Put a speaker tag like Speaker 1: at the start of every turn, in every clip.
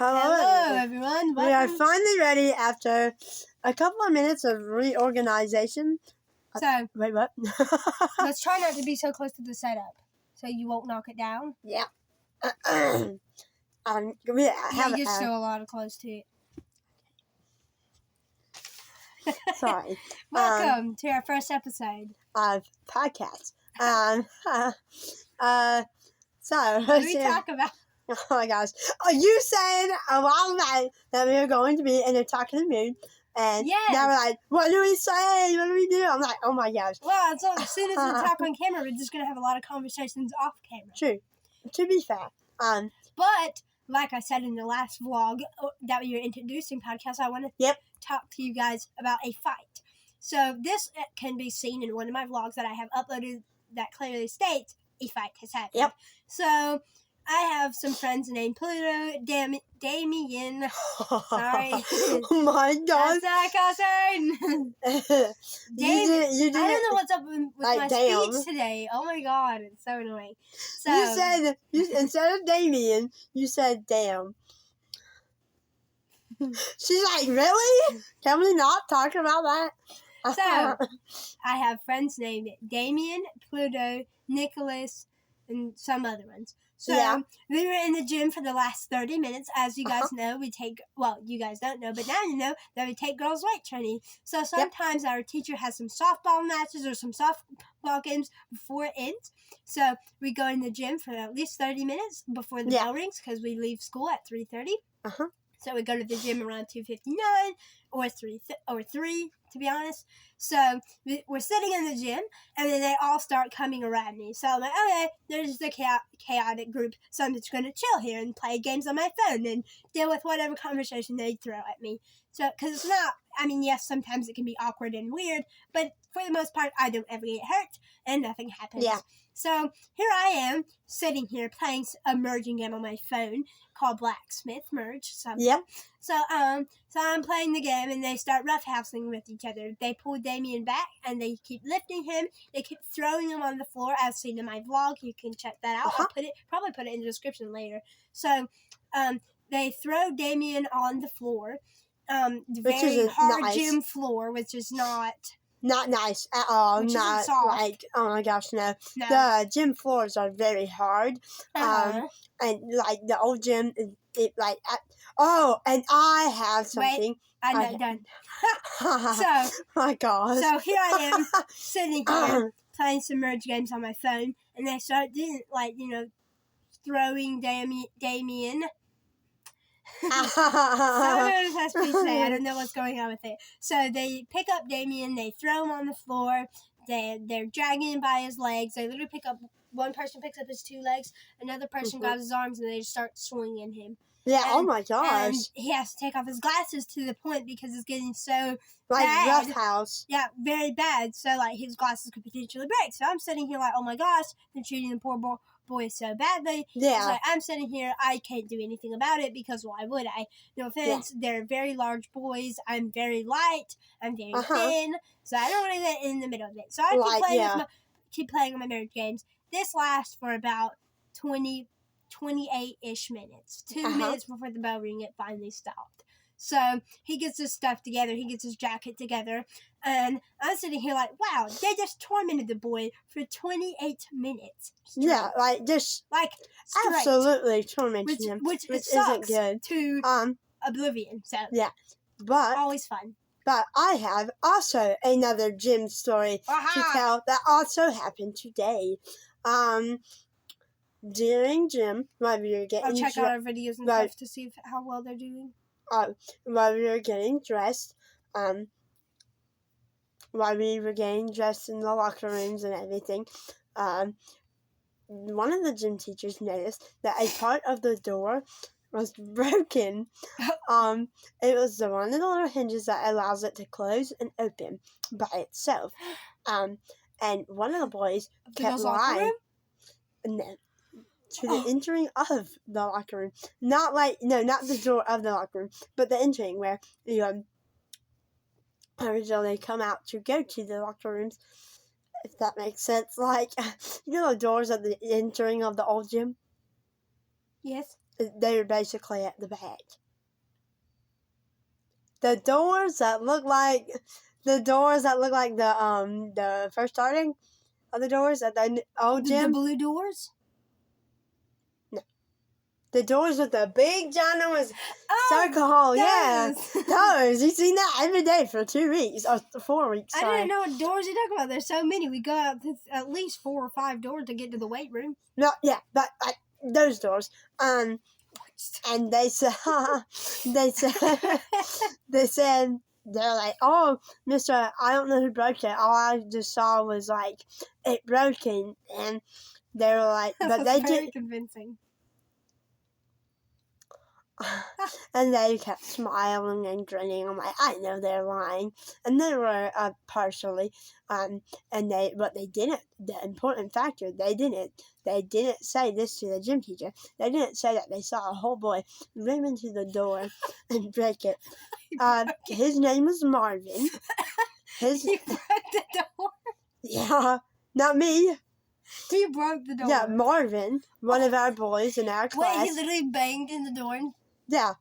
Speaker 1: Hello, everyone.
Speaker 2: We are finally ready after a couple of minutes of reorganization.
Speaker 1: So,
Speaker 2: Wait, what?
Speaker 1: let's try not to be so close to the setup so you won't knock it down.
Speaker 2: Yeah.
Speaker 1: You're still a lot close to it.
Speaker 2: Sorry.
Speaker 1: Welcome to our first episode
Speaker 2: of podcast. So
Speaker 1: what do we talk about?
Speaker 2: Oh my gosh! You said a while back that we were going to be in a talking mood, and now we're like, "What do we say? What do we do?" I'm like, "Oh my gosh!"
Speaker 1: Well, so as soon as we talk on camera, we're just gonna have a lot of conversations off camera.
Speaker 2: True. To be fair,
Speaker 1: but like I said in the last vlog that we were introducing podcast, I want to talk to you guys about a fight. So this can be seen in one of my vlogs that I have uploaded that clearly states a fight has happened.
Speaker 2: Yep.
Speaker 1: So I have some friends named Pluto, Damien. Sorry.
Speaker 2: Oh my God.
Speaker 1: That's not cussing. I don't know what's up with my speech today. Oh my God, it's so annoying. So
Speaker 2: you said instead of Damien, you said damn. She's like, really? Can we not talk about that?
Speaker 1: So I have friends named Damien, Pluto, Nicholas, and some other ones. So we were in the gym for the last 30 minutes. As you guys know, you guys don't know, but now you know that we take girls' weight training. So sometimes our teacher has some softball matches or some softball games before it ends. So we go in the gym for at least 30 minutes before the bell rings because we leave school at 3:30. So we go to the gym around 2:59 or 3, to be honest. So we're sitting in the gym, and then they all start coming around me. So I'm like, okay, there's the chaotic group, so I'm just going to chill here and play games on my phone and deal with whatever conversation they throw at me. So, because it's not, yes, sometimes it can be awkward and weird, but for the most part, I don't ever get hurt, and nothing happens. Yeah. So here I am, sitting here playing a merging game on my phone called Blacksmith Merge. So I'm playing the game, and they start roughhousing with each other. They pull Damien back, and they keep lifting him. They keep throwing him on the floor, as seen in my vlog. You can check that out. I'll probably put it in the description later. So they throw Damien on the floor, very hard gym floor, which is not
Speaker 2: nice at all. Not like, oh my gosh, no. The gym floors are very hard. And like the old gym, and I have something.
Speaker 1: Wait, I'm not done.
Speaker 2: So, my gosh.
Speaker 1: So here I am sitting here playing some merge games on my phone, and they start doing throwing Damien. I don't know what's going on with it. So they pick up Damien, they throw him on the floor, they're dragging him by his legs. They literally one person picks up his 2 legs, another person grabs his arms, and they just start swinging him.
Speaker 2: Yeah, oh my gosh.
Speaker 1: And he has to take off his glasses to the point because it's getting so
Speaker 2: bad. Roughhouse.
Speaker 1: Yeah, very bad. So his glasses could potentially break. So I'm sitting here like, oh my gosh, they're treating the poor boy so badly. Yeah. So I'm sitting here, I can't do anything about it because why would I? No offense, they're very large boys. I'm very light. I'm very thin. So I don't want to get in the middle of it. So I keep playing on my marriage games. This lasts for about 28-ish minutes. 2 minutes before the bell ring, it finally stopped. So he gets his stuff together. He gets his jacket together. And I'm sitting here like, wow, they just tormented the boy for 28 minutes. Straight.
Speaker 2: Yeah, absolutely tormenting him.
Speaker 1: Which
Speaker 2: isn't good.
Speaker 1: To oblivion. So
Speaker 2: yeah, but
Speaker 1: always fun.
Speaker 2: But I have also another gym story to tell that also happened today. During gym, while we were getting
Speaker 1: I'll check out our videos and stuff to see how well they're doing.
Speaker 2: While we were getting dressed, in the locker rooms and everything, one of the gym teachers noticed that a part of the door was broken. It was one of the little hinges that allows it to close and open by itself. And one of the boys kept lying. To the entering of the locker room. Not the door of the locker room, but the entering where you originally come out to go to the locker rooms, if that makes sense. The doors at the entering of the old gym?
Speaker 1: Yes.
Speaker 2: They were basically at the back. The doors that look like the first starting of the doors at the old gym.
Speaker 1: The blue doors?
Speaker 2: No. The doors with the big ginormous circle hole. Yeah. Doors. You've seen that every day for 2 weeks. Or 4 weeks,
Speaker 1: I
Speaker 2: sorry.
Speaker 1: didn't know what doors you're talking about. There's so many. We go out to at least 4 or 5 doors to get to the weight room.
Speaker 2: No, yeah, but those doors. And they said, they're like, oh, mister, I don't know who broke it. All I just saw was, like, it broken. And they were like, but they
Speaker 1: very convincing.
Speaker 2: And they kept smiling and grinning. I'm like, I know they're lying. And they were partially. But they didn't. The important factor, they didn't say this to the gym teacher. They didn't say that they saw a whole boy ram into the door and break it. His name was Marvin.
Speaker 1: He broke the door?
Speaker 2: Yeah, not me.
Speaker 1: He broke the door.
Speaker 2: Yeah, Marvin, one of our boys in our class.
Speaker 1: Wait, he literally banged in the door?
Speaker 2: Yeah.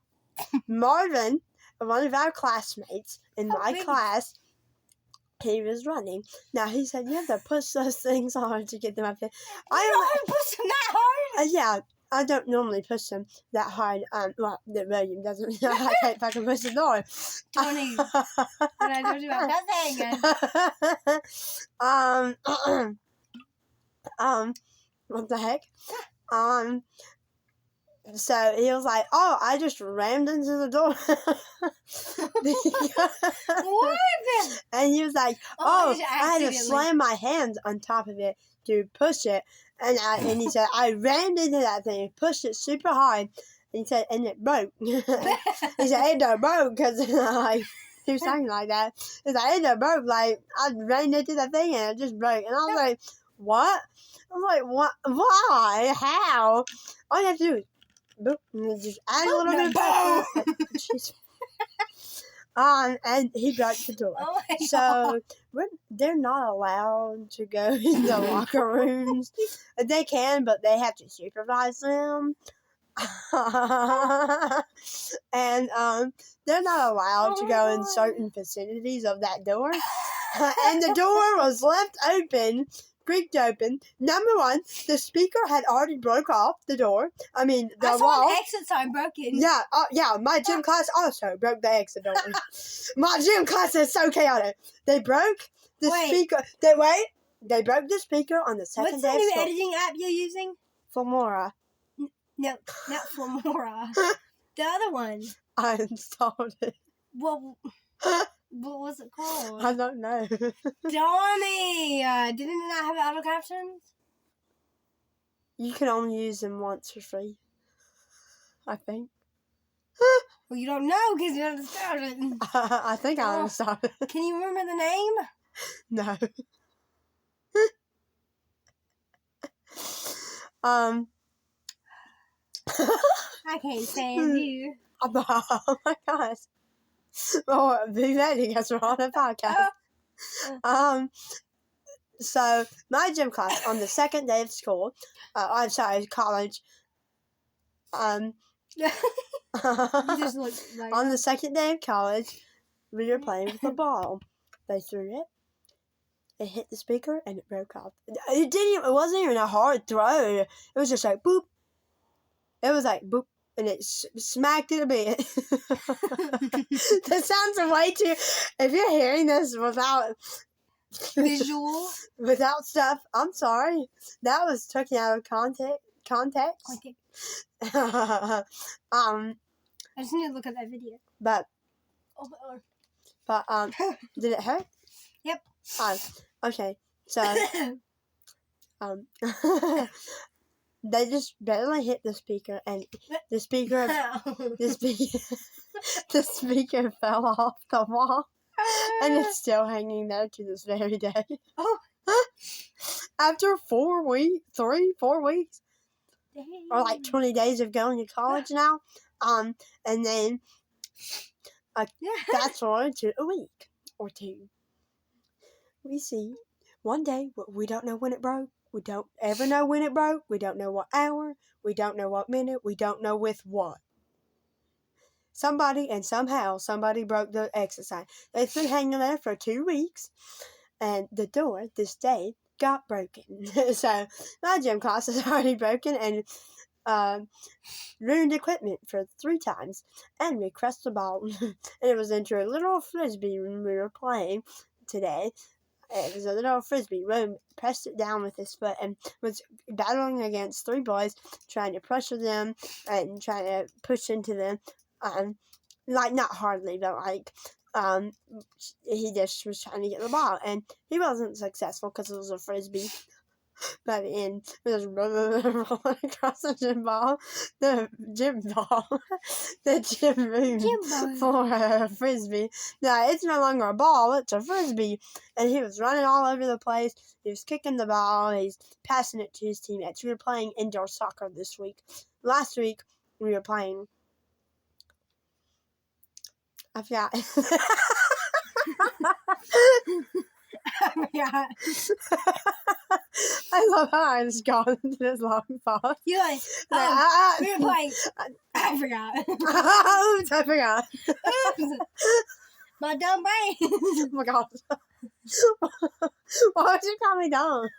Speaker 2: Marvin, one of our classmates in my class, he was running. Now, he said, you have to push those things hard to get them up there.
Speaker 1: I don't push them that hard?
Speaker 2: Yeah, I don't normally push them that hard. Well, William doesn't. I can't fucking push the door.
Speaker 1: Tony, when I told you about that thing.
Speaker 2: What the heck? So he was like, oh, I just rammed into the door.
Speaker 1: What?
Speaker 2: And he was like, I had to
Speaker 1: accidentally
Speaker 2: slam my hands on top of it to push it. And he said, I rammed into that thing and pushed it super hard. And he said, and it broke. He said, it broke because like, he was talking like that. He's like, it broke. Like, I rammed into that thing and it just broke. And I was like, what? I'm like, what? Why? How? All you have to do is boop, and just add a little bit of power. And he broke the door.
Speaker 1: Oh my
Speaker 2: so they're not allowed to go in the locker rooms. They can, but they have to supervise them. And they're not allowed to go in certain vicinities of that door. And the door was left open. Creaked open. Number one, the speaker had already broke off the door. I mean, the
Speaker 1: I saw
Speaker 2: wall.
Speaker 1: an exit sign broken.
Speaker 2: Yeah, my gym class also broke the exit door. My gym class is so chaotic. They broke the speaker. They broke the speaker on the second day of school.
Speaker 1: What's the new editing app you're using?
Speaker 2: Filmora.
Speaker 1: No, not Filmora. The other one.
Speaker 2: I installed it.
Speaker 1: What was it called?
Speaker 2: I don't know.
Speaker 1: Donnie! Didn't it not have auto captions?
Speaker 2: You can only use them once for free, I think.
Speaker 1: Well, you don't know because you don't install it.
Speaker 2: I think I installed it.
Speaker 1: Can you remember the name?
Speaker 2: No.
Speaker 1: I can't stand you.
Speaker 2: Oh my gosh. Oh, be ready because we're on a podcast. So my gym class on the second day of school, college.
Speaker 1: You just look like
Speaker 2: On the second day of college, we were playing with the ball. They threw it. It hit the speaker and it broke off. It wasn't even a hard throw. It was just like boop. It was like boop. And it smacked it a bit. That sounds way too... If you're hearing this without...
Speaker 1: visual.
Speaker 2: Without stuff, I'm sorry. That was taken out of context.
Speaker 1: Okay. I just need to look at that video.
Speaker 2: But did it hurt?
Speaker 1: Yep.
Speaker 2: Okay. So, they just barely hit the speaker, and the speaker fell off the wall, and it's still hanging there to this very day.
Speaker 1: Oh.
Speaker 2: After 4 weeks, 4 weeks,
Speaker 1: Dang.
Speaker 2: or like 20 days of going to college now, and then fast forward to a week or two. We see one day, we don't know when it broke. We don't ever know when it broke. We don't know what hour. We don't know what minute. We don't know with what. Somebody and somehow somebody broke the exit sign. It's been hanging there for 2 weeks, and the door this day got broken. So my gym class is already broken and ruined equipment for 3 times, and we crushed the ball. And it was into a little frisbee when we were playing today. It was a little frisbee. Rome pressed it down with his foot and was battling against 3 boys, trying to pressure them and trying to push into them. Like, not hardly, but like, he just was trying to get the ball, and he wasn't successful because it was a frisbee. By the end, it was rolling across the gym ball, the gym room for a frisbee. Now, it's no longer a ball, it's a frisbee, and he was running all over the place. He was kicking the ball, he's passing it to his teammates. We were playing indoor soccer this week. Last week, we were playing... I forgot. I love how I just got into this long pause.
Speaker 1: You're like, we were playing. I forgot.
Speaker 2: Oops, I forgot.
Speaker 1: Oops. My dumb brain.
Speaker 2: Oh my gosh. Why would you call me dumb?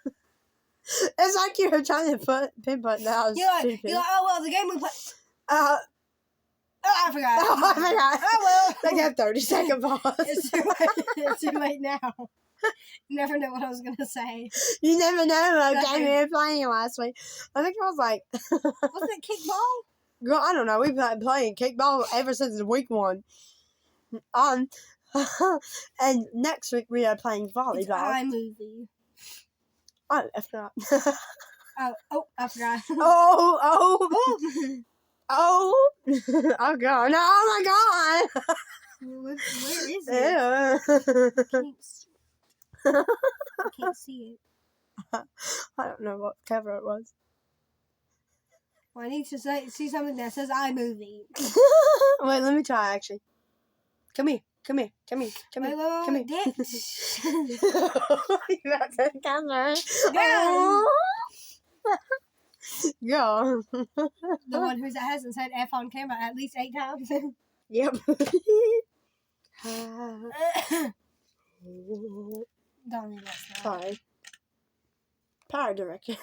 Speaker 2: It's like you were trying to pinpoint that I was stupid.
Speaker 1: You're like, oh, well, the game we play. I forgot.
Speaker 2: I forgot.
Speaker 1: Oh, well.
Speaker 2: They got 30-second pause.
Speaker 1: It's too late now. You never know what I was going to say.
Speaker 2: You never know what game we were playing last week. I think it was like...
Speaker 1: Was it kickball?
Speaker 2: Girl, I don't know. We've been playing kickball ever since week 1. And next week we are playing volleyball.
Speaker 1: It's iMovie.
Speaker 2: Oh, I forgot.
Speaker 1: I forgot.
Speaker 2: Oh, God. No, oh, my God.
Speaker 1: Where is it? I can't see it.
Speaker 2: I don't know what cover it was.
Speaker 1: Well, I need to see something that says iMovie.
Speaker 2: Wait, let me try, actually. Come here. Wait,
Speaker 1: Dick.
Speaker 2: That's the camera.
Speaker 1: Go.
Speaker 2: Go.
Speaker 1: The one who hasn't said F on camera at least 8 times.
Speaker 2: Yep.
Speaker 1: Don't leave us now.
Speaker 2: Sorry. Power director.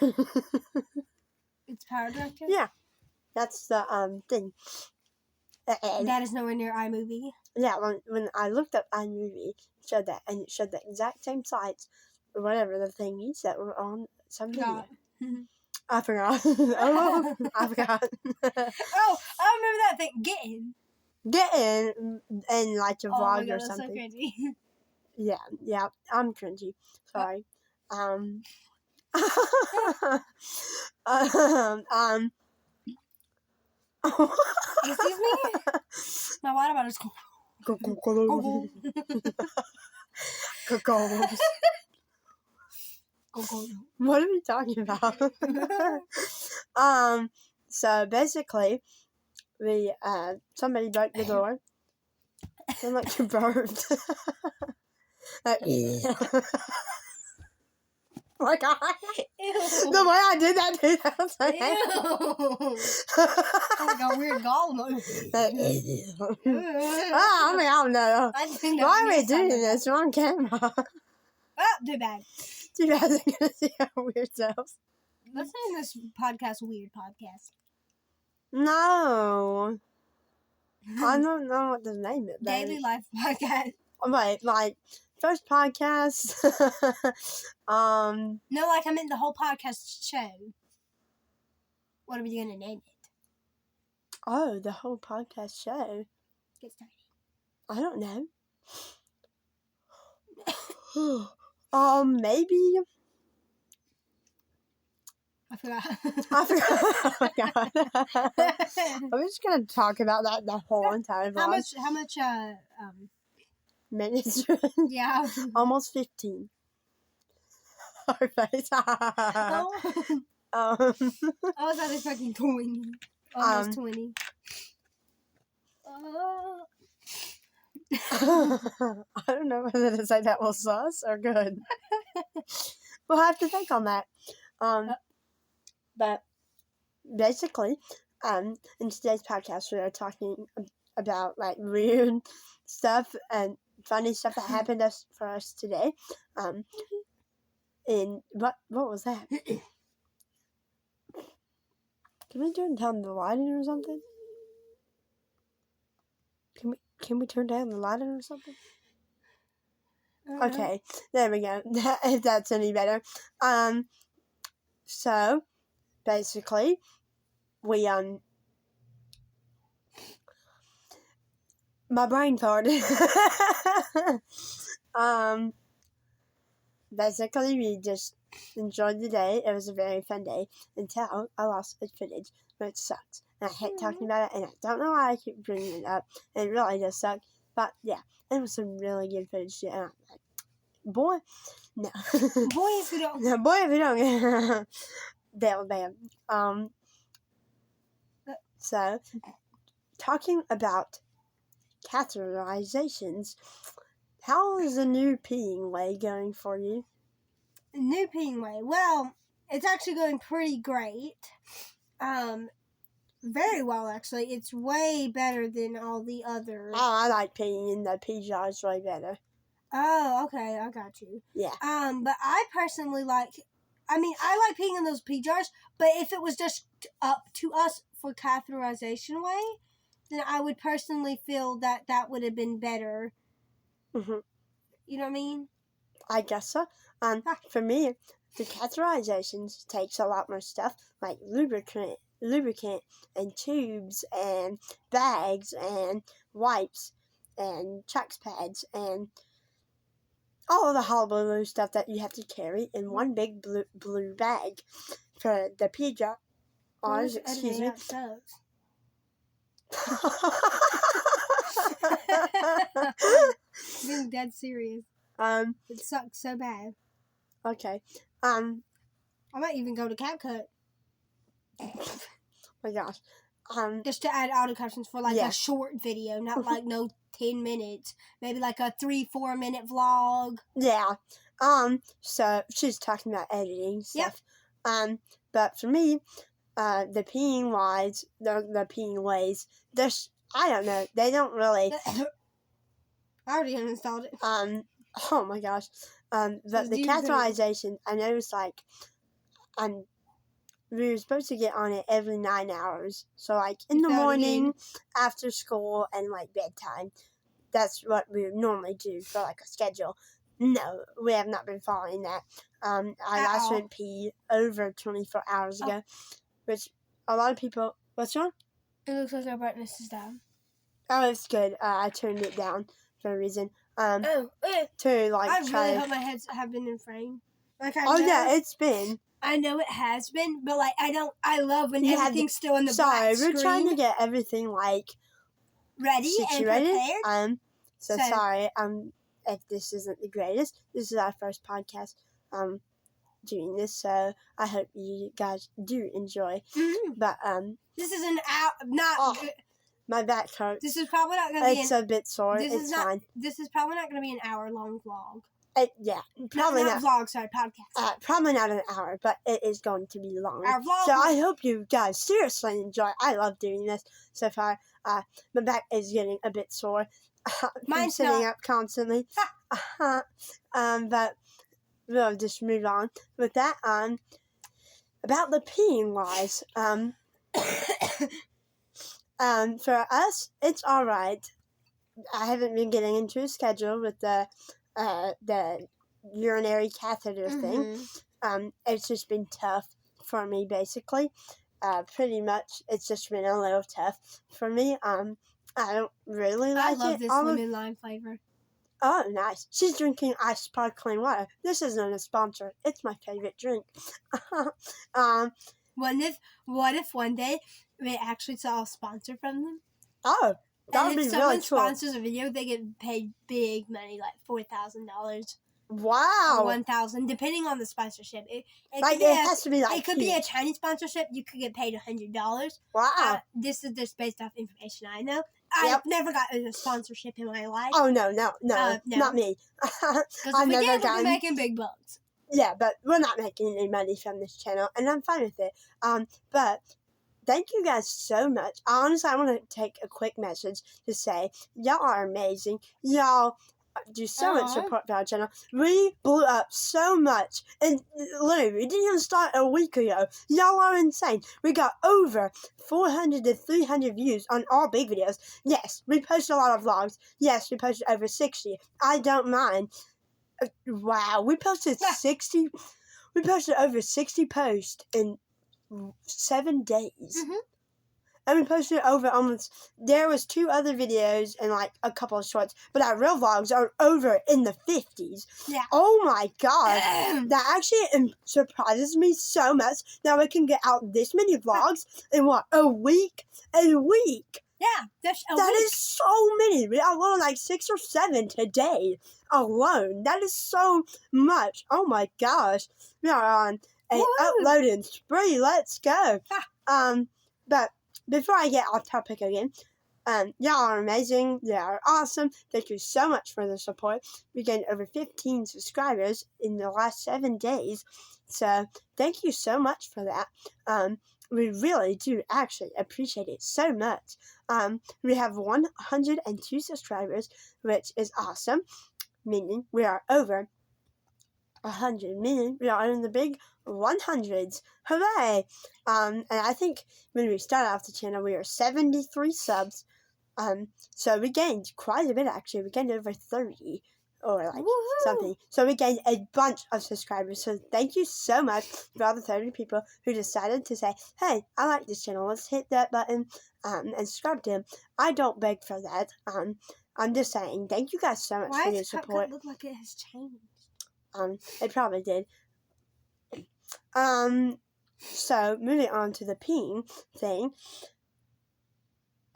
Speaker 1: It's power director?
Speaker 2: Yeah. That's the thing.
Speaker 1: That is nowhere near iMovie.
Speaker 2: Yeah, when I looked up iMovie, it showed that, and it showed the exact same sites, or whatever the thingies that were on some video. I forgot. Oh, I forgot.
Speaker 1: Oh, I remember that thing.
Speaker 2: Get in and like a vlog or
Speaker 1: that's
Speaker 2: something.
Speaker 1: So cringy.
Speaker 2: Yeah, I'm cringy. Sorry.
Speaker 1: Excuse me? My water bottle's cool.
Speaker 2: What are we talking about? So basically, we somebody broke the door. I'm like you burped. Like, oh my God.
Speaker 1: Ew.
Speaker 2: The way I did that too, that was like,
Speaker 1: I got weird gall emoji.
Speaker 2: Oh my God, no. Why are we doing this? We're on camera.
Speaker 1: Oh, too bad.
Speaker 2: You guys are going to see our weird selves.
Speaker 1: Let's name this podcast Weird Podcast.
Speaker 2: No. I don't know what to name it.
Speaker 1: Daily Life Podcast.
Speaker 2: Wait, like, first podcast.
Speaker 1: No, like I meant the whole podcast show. What are we going to name it?
Speaker 2: Oh, the whole podcast show.
Speaker 1: Get started.
Speaker 2: I don't know. Maybe.
Speaker 1: I forgot.
Speaker 2: Oh my God. I'm just gonna talk about that the whole entire vlog.
Speaker 1: How much
Speaker 2: Minutes?
Speaker 1: Yeah.
Speaker 2: Almost 15. Our face.
Speaker 1: Oh. I was not expecting 20. Almost 20.
Speaker 2: I don't know whether to say that was sus or good. We'll have to think on that. But basically, in today's podcast, we are talking about like weird stuff and funny stuff that happened for us today. And what was that? Can we turn down the lighting or something? Can we turn down the lighting or something? Okay, there we go. If that's any better. So basically, we my brain farted. Basically, we just enjoyed the day. It was a very fun day until I lost the footage, which sucks. And I hate talking about it, and I don't know why I keep bringing it up. It really does suck. But yeah, it was some really good footage. And I'm like, boy, no.
Speaker 1: Boy, if you don't.
Speaker 2: No, boy, if you don't. That bam. So, talking about catheterizations, how is the new peeing way going for you?
Speaker 1: New peeing way. Well, it's actually going pretty great. Very well, actually. It's way better than all the others.
Speaker 2: Oh, I like peeing in the pee jars way better.
Speaker 1: Oh, okay, I got you.
Speaker 2: Yeah.
Speaker 1: But I personally I like peeing in those pee jars, but if it was just up to us for catheterization way, then I would personally feel that would have been better.
Speaker 2: Mm-hmm.
Speaker 1: You know what I mean?
Speaker 2: I guess so. For me, the catheterizations takes a lot more stuff, like lubricant and tubes and bags and wipes and trax pads and all of the hullabaloo stuff that you have to carry in one big blue bag for the pee jar. Excuse me.
Speaker 1: Being dead serious. It sucks so bad.
Speaker 2: Okay.
Speaker 1: I might even go to CapCut.
Speaker 2: Oh my gosh.
Speaker 1: Just to add auto captions for a short video, not like no 10 minutes. Maybe like a 3-4 minute vlog.
Speaker 2: Yeah. So she's talking about editing stuff. Yep. But for me, the peeing ways, there's, I don't know, they don't really.
Speaker 1: I already uninstalled it.
Speaker 2: Oh my gosh. But the catheterization, I noticed we were supposed to get on it every 9 hours. So in the morning, after school, and bedtime. That's what we would normally do for a schedule. No, we have not been following that. I last went pee over 24 hours ago, which a lot of people. What's wrong?
Speaker 1: It looks like our brightness is down.
Speaker 2: Oh, it's good. I turned it down for a reason. To
Speaker 1: I really hope my heads have been in frame.
Speaker 2: Yeah, it's been.
Speaker 1: I know it has been, but I love when everything's still in the black screen.
Speaker 2: We're trying to get everything
Speaker 1: ready
Speaker 2: situated.
Speaker 1: And prepared.
Speaker 2: So sorry. If this isn't the greatest, this is our first podcast. Doing this, so I hope you guys do enjoy. Mm-hmm. But
Speaker 1: this is an hour. Not.
Speaker 2: My back hurts.
Speaker 1: This is probably not going to be.
Speaker 2: It's a bit sore. It's fine.
Speaker 1: This is probably not going to be an hour-long vlog.
Speaker 2: Probably not
Speaker 1: vlog. Sorry, podcast.
Speaker 2: Probably not an hour, but it is going to be long.
Speaker 1: Our vlog.
Speaker 2: So I hope you guys seriously enjoy. I love doing this so far. My back is getting a bit sore. I'm sitting up constantly. But we'll just move on with that. About the peeing wise. For us, it's all right. I haven't been getting into a schedule with the urinary catheter thing. It's just been tough for me, basically. Pretty much, it's just been a little tough for me. I don't really like it.
Speaker 1: I love this lemon lime flavor.
Speaker 2: Oh, nice. She's drinking ice sparkling water. This isn't a sponsor. It's my favorite drink.
Speaker 1: What if one day we actually saw a sponsor from them?
Speaker 2: Oh, that would be really cool.
Speaker 1: And if someone sponsors a video, they get paid big money, like $4,000.
Speaker 2: Wow.
Speaker 1: Or $1,000, depending on the sponsorship. It
Speaker 2: has to be
Speaker 1: It could be a tiny sponsorship. You could get paid $100.
Speaker 2: Wow.
Speaker 1: This is just based off information I know. I've never gotten a sponsorship in my life.
Speaker 2: Oh, no, not me.
Speaker 1: Because if we did, we'd be making big bucks.
Speaker 2: Yeah, but we're not making any money from this channel, and I'm fine with it. But thank you guys so much. Honestly, I want to take a quick message to say y'all are amazing. Y'all do so much support for our channel. We blew up so much, and literally, we didn't even start a week ago. Y'all are insane. We got over 400 to 300 views on all big videos. Yes, we post a lot of vlogs. Yes, we posted over 60. I don't mind. Wow, we posted 60. We posted over 60 posts in 7 days.
Speaker 1: Mm-hmm.
Speaker 2: And we posted over almost. There was 2 other videos and like a couple of shorts, but our real vlogs are over in the 50s.
Speaker 1: Yeah.
Speaker 2: Oh my god, that actually surprises me so much. Now we can get out this many vlogs in what, a week? A week.
Speaker 1: Yeah, that's a
Speaker 2: That
Speaker 1: week.
Speaker 2: is so many. We uploaded like 6 or 7 today alone. That is so much. Oh my gosh, we are on a uploading spree. Let's go. But before I get off topic again, y'all are amazing. You are awesome. Thank you so much for the support. We gained over 15 subscribers in the last 7 days. So thank you so much for that. We really do actually appreciate it so much. We have 102 subscribers, which is awesome. Meaning we are over 100, meaning we are in the big 100s. Hooray! And I think when we started off the channel, we were 73 subs. So we gained quite a bit actually. We gained over 30 or like something. So we gained a bunch of subscribers. So thank you so much for all the 30 people who decided to say, hey, I like this channel. Let's hit that button and subscribe to him. I don't beg for that. I'm just saying, thank you guys so much for your support.
Speaker 1: Why does look like it has changed?
Speaker 2: It probably did. So moving on to the peeing thing.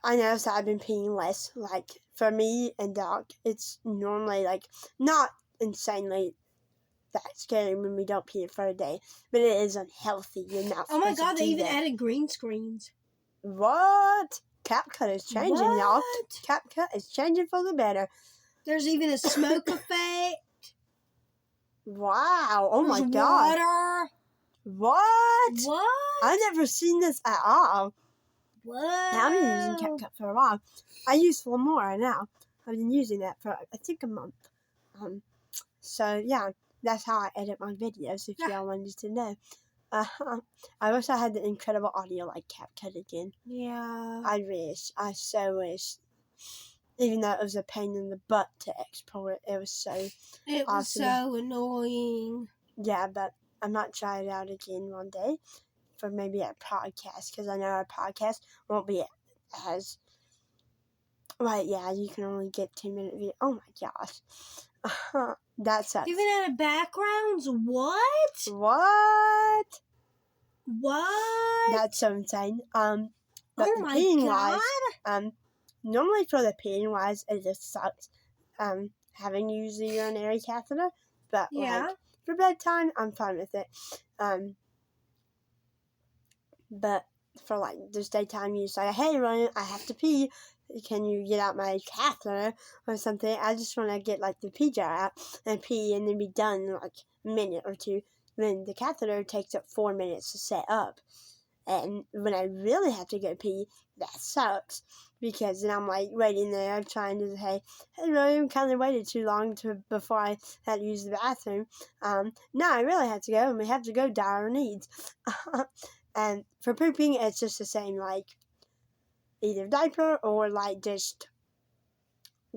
Speaker 2: I noticed that I've been peeing less. Like, for me and Doc, it's normally, like, not insanely that scary when we don't pee for a day. But it is unhealthy. You're not
Speaker 1: Oh my
Speaker 2: supposed
Speaker 1: god,
Speaker 2: to
Speaker 1: they
Speaker 2: do
Speaker 1: even
Speaker 2: that.
Speaker 1: added green screens.
Speaker 2: What? CapCut is changing, y'all. CapCut is changing for the better.
Speaker 1: There's even a smoke effect.
Speaker 2: Wow. Oh
Speaker 1: There's
Speaker 2: my god.
Speaker 1: water.
Speaker 2: What? I've never seen this at all.
Speaker 1: What?
Speaker 2: Now I've been using CapCut for a while. I use Filmora now. I've been using that for, I think, a month. So, yeah, that's how I edit my videos, if y'all wanted to know. I wish I had the incredible audio like CapCut again.
Speaker 1: Yeah.
Speaker 2: I so wish. Even though it was a pain in the butt to export, it was so
Speaker 1: It was
Speaker 2: awesome.
Speaker 1: so annoying.
Speaker 2: Yeah, but I might try it out again one day for maybe a podcast, because I know our podcast won't be as... Right, yeah, you can only get 10-minute video. Oh my gosh. That sucks.
Speaker 1: Even added backgrounds? What? What?
Speaker 2: That's so insane. But
Speaker 1: oh my god.
Speaker 2: Normally for the peeing wise, it just sucks. Having to use the urinary catheter. But like for bedtime, I'm fine with it. But for like this daytime use, like, hey Ryan, I have to pee. Can you get out my catheter or something? I just want to get like the pee jar out and pee and then be done in like a minute or two. Then the catheter takes up 4 minutes to set up. And when I really have to go pee, that sucks. Because then I'm like waiting there, I'm trying to say, hey Ryan, kind of waited too long before I had to use the bathroom. Now I really have to go, and we have to go dire needs. And for pooping, it's just the same, like, either diaper or, like, just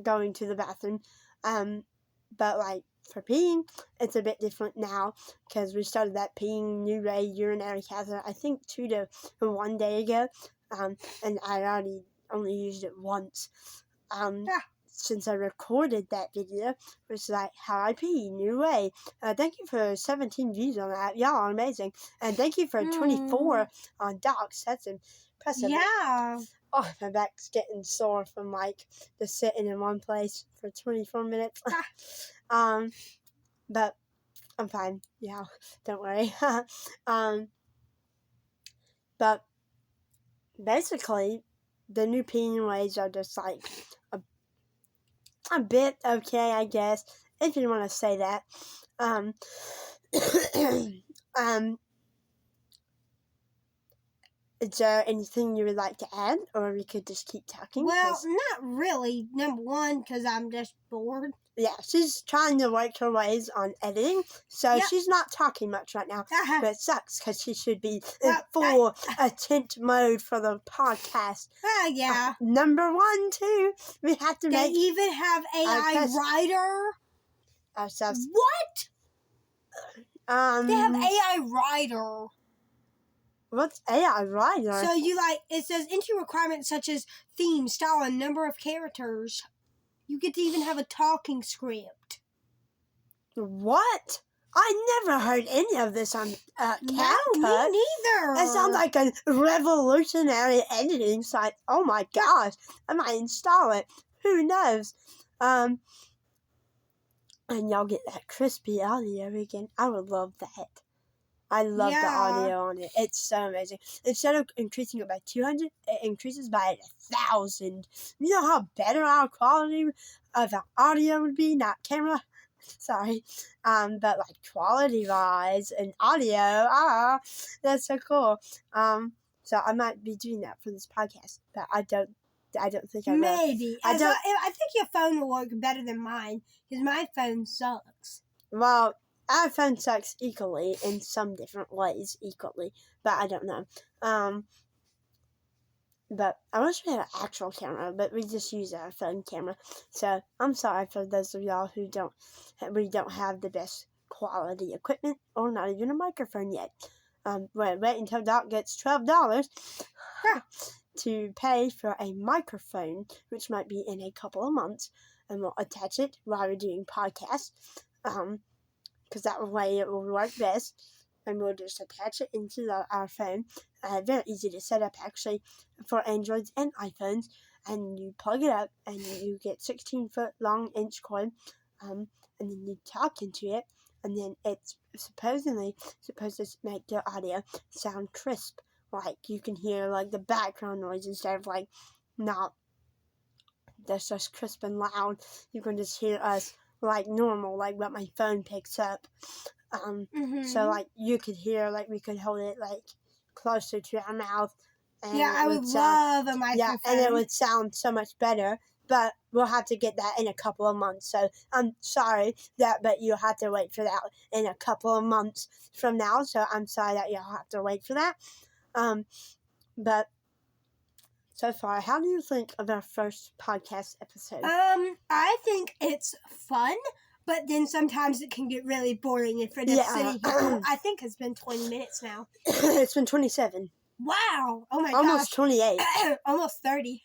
Speaker 2: going to the bathroom. But, like, for peeing, it's a bit different now, because we started that peeing new way urinary catheter, I think 2 to 1 day ago, and I already only used it once. Since I recorded that video, which is like how I pee, new way. Thank you for 17 views on that. Y'all are amazing. And thank you for 24 on docs. That's impressive.
Speaker 1: Yeah.
Speaker 2: Oh, my back's getting sore from like just sitting in one place for 24 minutes. But I'm fine. Yeah, don't worry. But basically, the new peeing ways are just like a bit okay, I guess, if you want to say that. Is there anything you would like to add, or we could just keep talking?
Speaker 1: Well, not really. Number one, because I'm just bored.
Speaker 2: Yeah, she's trying to work her ways on editing, so she's not talking much right now. But it sucks because she should be in full attent mode for the podcast.
Speaker 1: Yeah.
Speaker 2: Number 1, too, we have to
Speaker 1: They
Speaker 2: make.
Speaker 1: even have AI writer.
Speaker 2: Ourselves.
Speaker 1: What? They have AI writer.
Speaker 2: What's AI writer?
Speaker 1: So it says entry requirements such as theme, style, and number of characters. You get to even have a talking script.
Speaker 2: What? I never heard any of this on CapCut.
Speaker 1: No, me neither.
Speaker 2: It sounds like a revolutionary editing site. Oh my gosh. I might install it. Who knows? And y'all get that crispy audio again. I would love that. I love the audio on it. It's so amazing. Instead of increasing it by 200, it increases by 1,000. You know how better our quality of the audio would be? Not camera. Sorry. But like quality wise and audio, that's so cool. So I might be doing that for this podcast, but I don't think I will.
Speaker 1: Maybe. I think your phone will work better than mine, because my phone sucks.
Speaker 2: Well, our phone sucks equally in some different ways, but I don't know. But I wish we had an actual camera, but we just use our phone camera. So I'm sorry for those of y'all who don't have the best quality equipment or not even a microphone yet. Wait until Doc gets $12 to pay for a microphone, which might be in a couple of months, and we'll attach it while we're doing podcasts. Because that way it will work best, and we'll just attach it into our phone. Very easy to set up, actually, for Androids and iPhones. And you plug it up, and you get 16-foot long inch cord, and then you talk into it, and then it's supposedly supposed to make the audio sound crisp. Like, you can hear, like, the background noise instead of, like, not just crisp and loud. You can just hear us like normal, like what my phone picks up. So like you could hear, like we could hold it like closer to our mouth. And
Speaker 1: I would love a microphone.
Speaker 2: Yeah, and it would sound so much better. But we'll have to get that in a couple of months. So I'm sorry but you'll have to wait for that in a couple of months from now. So I'm sorry that you'll have to wait for that. But so far, how do you think of our first podcast episode?
Speaker 1: I think it's fun, but then sometimes it can get really boring if we're just sitting here. I think it's been 20 minutes now.
Speaker 2: It's been 27.
Speaker 1: Wow! Oh my gosh.
Speaker 2: Almost 28.
Speaker 1: Almost 30.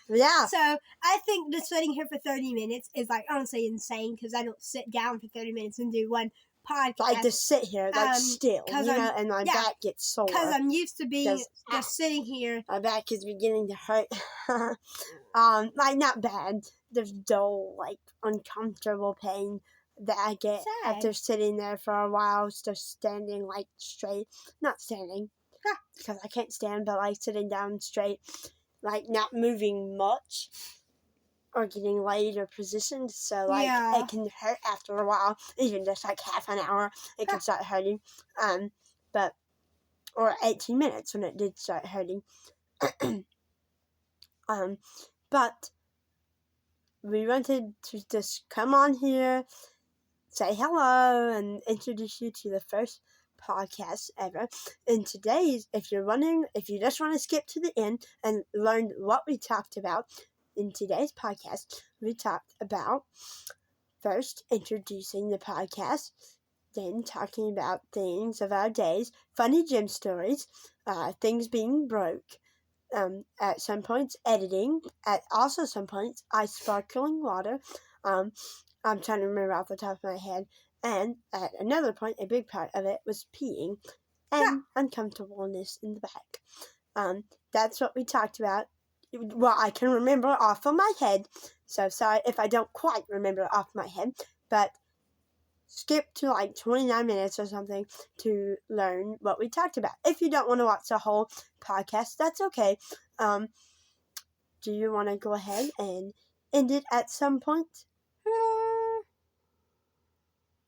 Speaker 2: Yeah.
Speaker 1: So I think just sitting here for 30 minutes is like honestly insane, because I don't sit down for 30 minutes and do one podcast.
Speaker 2: Like to sit here, like still, and my back gets sore.
Speaker 1: Because I'm used to being just sitting here.
Speaker 2: My back is beginning to hurt. Like not bad. There's dull, like uncomfortable pain that I get after sitting there for a while, just standing like straight. Not standing, because I can't stand, but like sitting down straight, like not moving much. Or getting laid or positioned, so like it can hurt after a while, even just like half an hour, it can start hurting. Or 18 minutes when it did start hurting. But we wanted to just come on here, say hello, and introduce you to the first podcast ever. And today's, if you just want to skip to the end and learn what we talked about. In today's podcast, we talked about first introducing the podcast, then talking about things of our days, funny gym stories, things being broke, at some points editing, at also some points ice sparkling water. I'm trying to remember off the top of my head. And at another point, a big part of it was peeing and uncomfortableness in the back. That's what we talked about. Well, I can remember off of my head, so sorry if I don't quite remember off my head, but skip to like 29 minutes or something to learn what we talked about. If you don't want to watch the whole podcast, that's okay. Do you want to go ahead and end it at some point?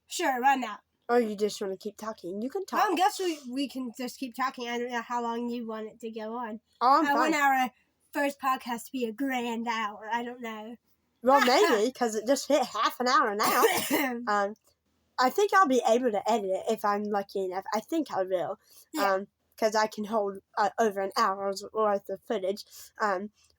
Speaker 1: Sure, why not?
Speaker 2: Or you just want to keep talking? You can talk.
Speaker 1: I guess we can just keep talking. I don't know how long you want it to go on.
Speaker 2: Oh, I'm fine.
Speaker 1: I want our first podcast to be a grand hour. I don't know.
Speaker 2: Well, maybe, because it just hit half an hour now. I think I'll be able to edit it if I'm lucky enough. I think I will.
Speaker 1: Yeah.
Speaker 2: Because I can hold over an hour's worth of footage,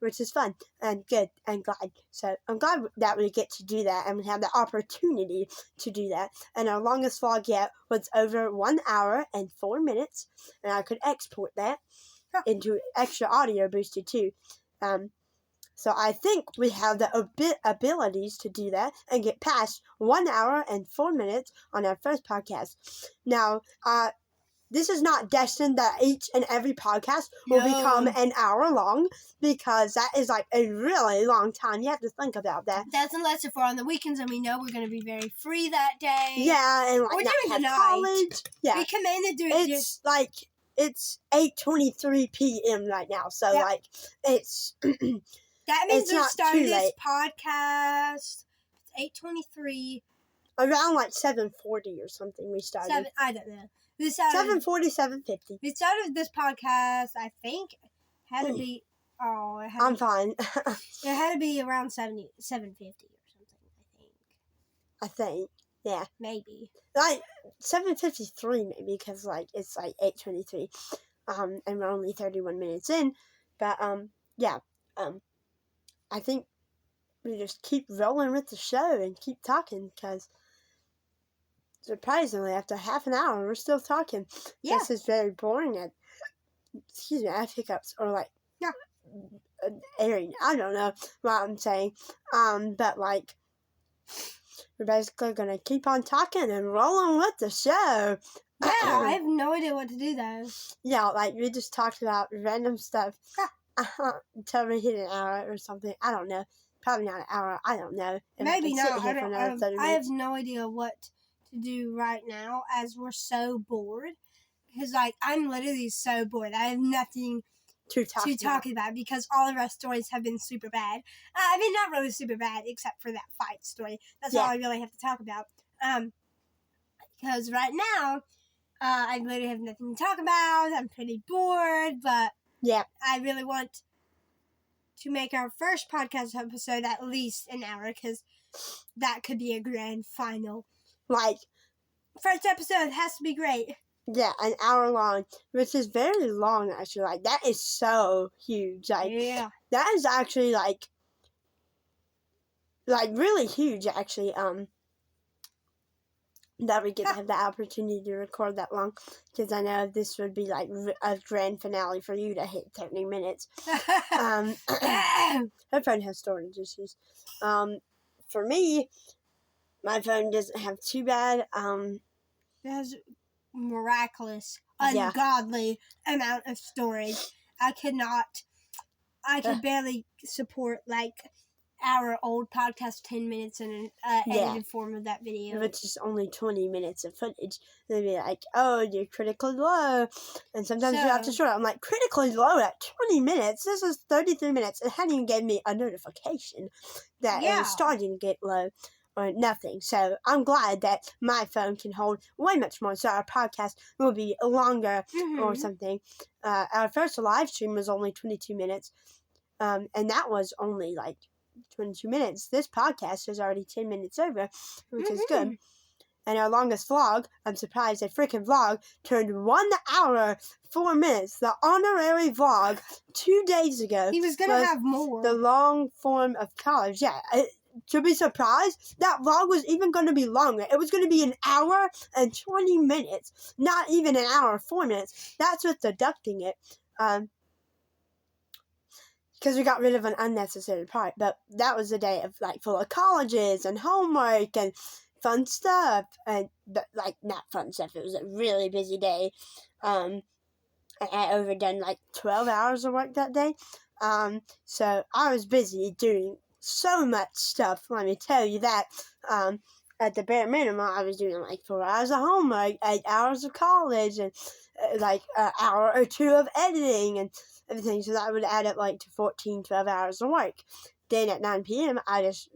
Speaker 2: which is fun and good and glad. So I'm glad that we get to do that and we have the opportunity to do that. And our longest vlog yet was over 1 hour and 4 minutes, and I could export that into extra audio boosted too. So I think we have the abilities to do that and get past 1 hour and 4 minutes on our first podcast. Now, this is not destined that each and every podcast will become an hour long, because that is like a really long time. You have to think about that.
Speaker 1: That's unless if we're on the weekends and we know we're going to be very free that day.
Speaker 2: Yeah, and like
Speaker 1: we're
Speaker 2: not
Speaker 1: doing
Speaker 2: have college. Yeah,
Speaker 1: we can mainly do
Speaker 2: it.
Speaker 1: It's
Speaker 2: like it's 8:23 p.m. right now, so like it's.
Speaker 1: That means we started this
Speaker 2: late.
Speaker 1: Podcast. It's 8:23.
Speaker 2: Around like 7:40 or something. We started.
Speaker 1: I don't know. 7:40,
Speaker 2: 7:50.
Speaker 1: We started this podcast. I think had to be.
Speaker 2: I'm fine.
Speaker 1: It had to be around 7:50 or something.
Speaker 2: I think. Yeah.
Speaker 1: Maybe.
Speaker 2: Like 7:53 maybe, because like it's like 8:23, and we're only 31 minutes in, but yeah, I think we just keep rolling with the show and keep talking, because surprisingly after half an hour we're still talking.
Speaker 1: Yeah.
Speaker 2: This is very boring. Excuse me, I have hiccups or like airing. I don't know what I'm saying, but like. We're basically going to keep on talking and rolling with the show.
Speaker 1: Yeah, I have no idea what to do, though.
Speaker 2: Yeah, like, we just talked about random stuff until we hit an hour or something. I don't know. Probably not an hour. I don't know.
Speaker 1: Maybe not. I have no idea what to do right now, as we're so bored. Because, like, I'm literally so bored. I have nothing to talk about, because all of our stories have been super bad. I mean, not really super bad, except for that fight story. That's all I really have to talk about. Because right now, I literally have nothing to talk about. I'm pretty bored, but I really want to make our first podcast episode at least an hour, because that could be a grand final.
Speaker 2: Like,
Speaker 1: first episode has to be great.
Speaker 2: Yeah, an hour long, which is very long, actually. Like, that is so huge. Like, that is actually, like, really huge, actually, that we get to have the opportunity to record that long, because I know this would be, like, a grand finale for you to hit 30 minutes. Her phone has storage issues. For me, my phone doesn't have too bad,
Speaker 1: it has miraculous, ungodly amount of storage. I could barely support like our old podcast 10 minutes in an edited form of that video,
Speaker 2: which is only 20 minutes of footage. They'd be like, oh, you're critically low, and sometimes you have to short it. I'm like, critically low at 20 minutes? This is 33 minutes. It hadn't even gave me a notification that it was starting to get low or nothing. So I'm glad that my phone can hold way much more, so our podcast will be longer or something. Our first live stream was only 22 minutes, and that was only like 22 minutes. This podcast is already 10 minutes over, which is good. And our longest vlog, I'm surprised a freaking vlog, turned 1 hour, 4 minutes. The honorary vlog 2 days ago.
Speaker 1: He was going to have more.
Speaker 2: The long form of college. Yeah, to be surprised, that vlog was even going to be longer. It was going to be 1 hour and 20 minutes. Not even 1 hour, 4 minutes. That's with deducting it. Because we got rid of an unnecessary part. But that was a day of, like, full of colleges and homework and fun stuff. And, but, like, not fun stuff. It was a really busy day. I overdone, like, 12 hours of work that day. So I was busy doing so much stuff, let me tell you that. At the bare minimum, I was doing like 4 hours of homework, 8 hours of college, and like an hour or two of editing and everything. So that would add up like to 12 hours of work. Then at 9 p.m., I just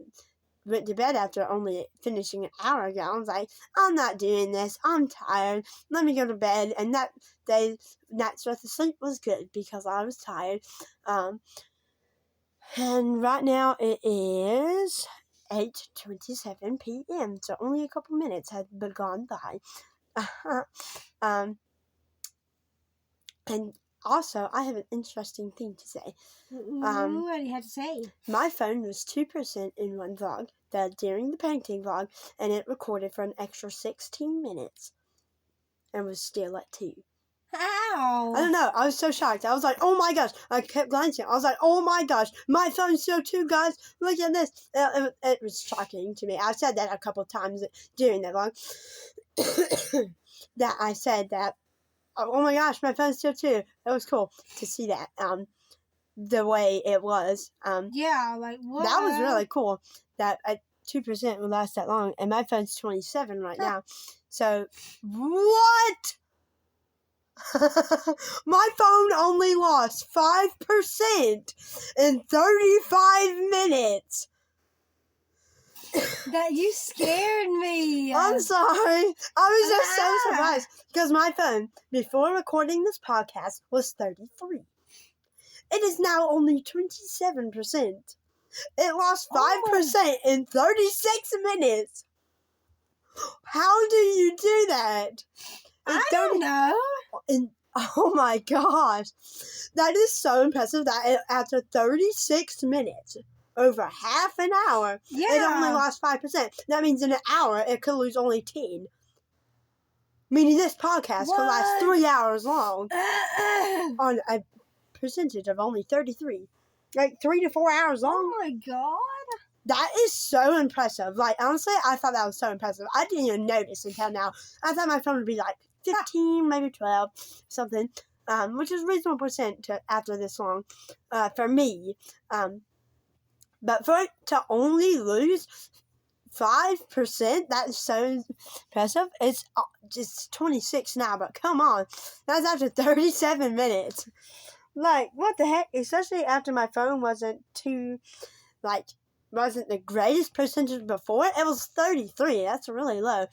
Speaker 2: went to bed after only finishing an hour ago. I was like, I'm not doing this. I'm tired. Let me go to bed. And that night's worth of sleep was good because I was tired. And right now it is 8:27 p.m. So only a couple minutes had gone by. And also, I have an interesting thing to say.
Speaker 1: What do you have to say?
Speaker 2: My phone was 2% in one vlog, during the painting vlog, and it recorded for an extra 16 minutes. And was still at 2.
Speaker 1: How?
Speaker 2: I don't know. I was so shocked. I was like, oh my gosh. I kept glancing. I was like, oh my gosh. My phone's still 2, guys. Look at this. It was shocking to me. I said that a couple times during the vlog. That I said that, oh my gosh, my phone's still 2. It was cool to see that. The way it was.
Speaker 1: Yeah, like what?
Speaker 2: That was really cool. That 2% would last that long, and my phone's 27 right now. So what? My phone only lost 5% in 35 minutes.
Speaker 1: That you scared me.
Speaker 2: I'm sorry. I was just so surprised because my phone, before recording this podcast, was 33. It is now only 27%. It lost 5% in 36 minutes. How do you do that?
Speaker 1: I don't know.
Speaker 2: Oh my gosh. That is so impressive that after 36 minutes, over half an hour, it only lost 5%. That means in an hour, it could lose only 10. Meaning this podcast could last 3 hours long on a percentage of only 33. Like 3 to 4 hours long.
Speaker 1: Oh my god.
Speaker 2: That is so impressive. Like, honestly, I thought that was so impressive. I didn't even notice until now. I thought my phone would be like 15, maybe 12, something, which is reasonable percent after this long, for me. But for it to only lose 5%, that is so impressive. It's just 26 now, but come on. That's after 37 minutes. Like, what the heck? Especially after my phone wasn't the greatest percentage before. It was 33. That's really low.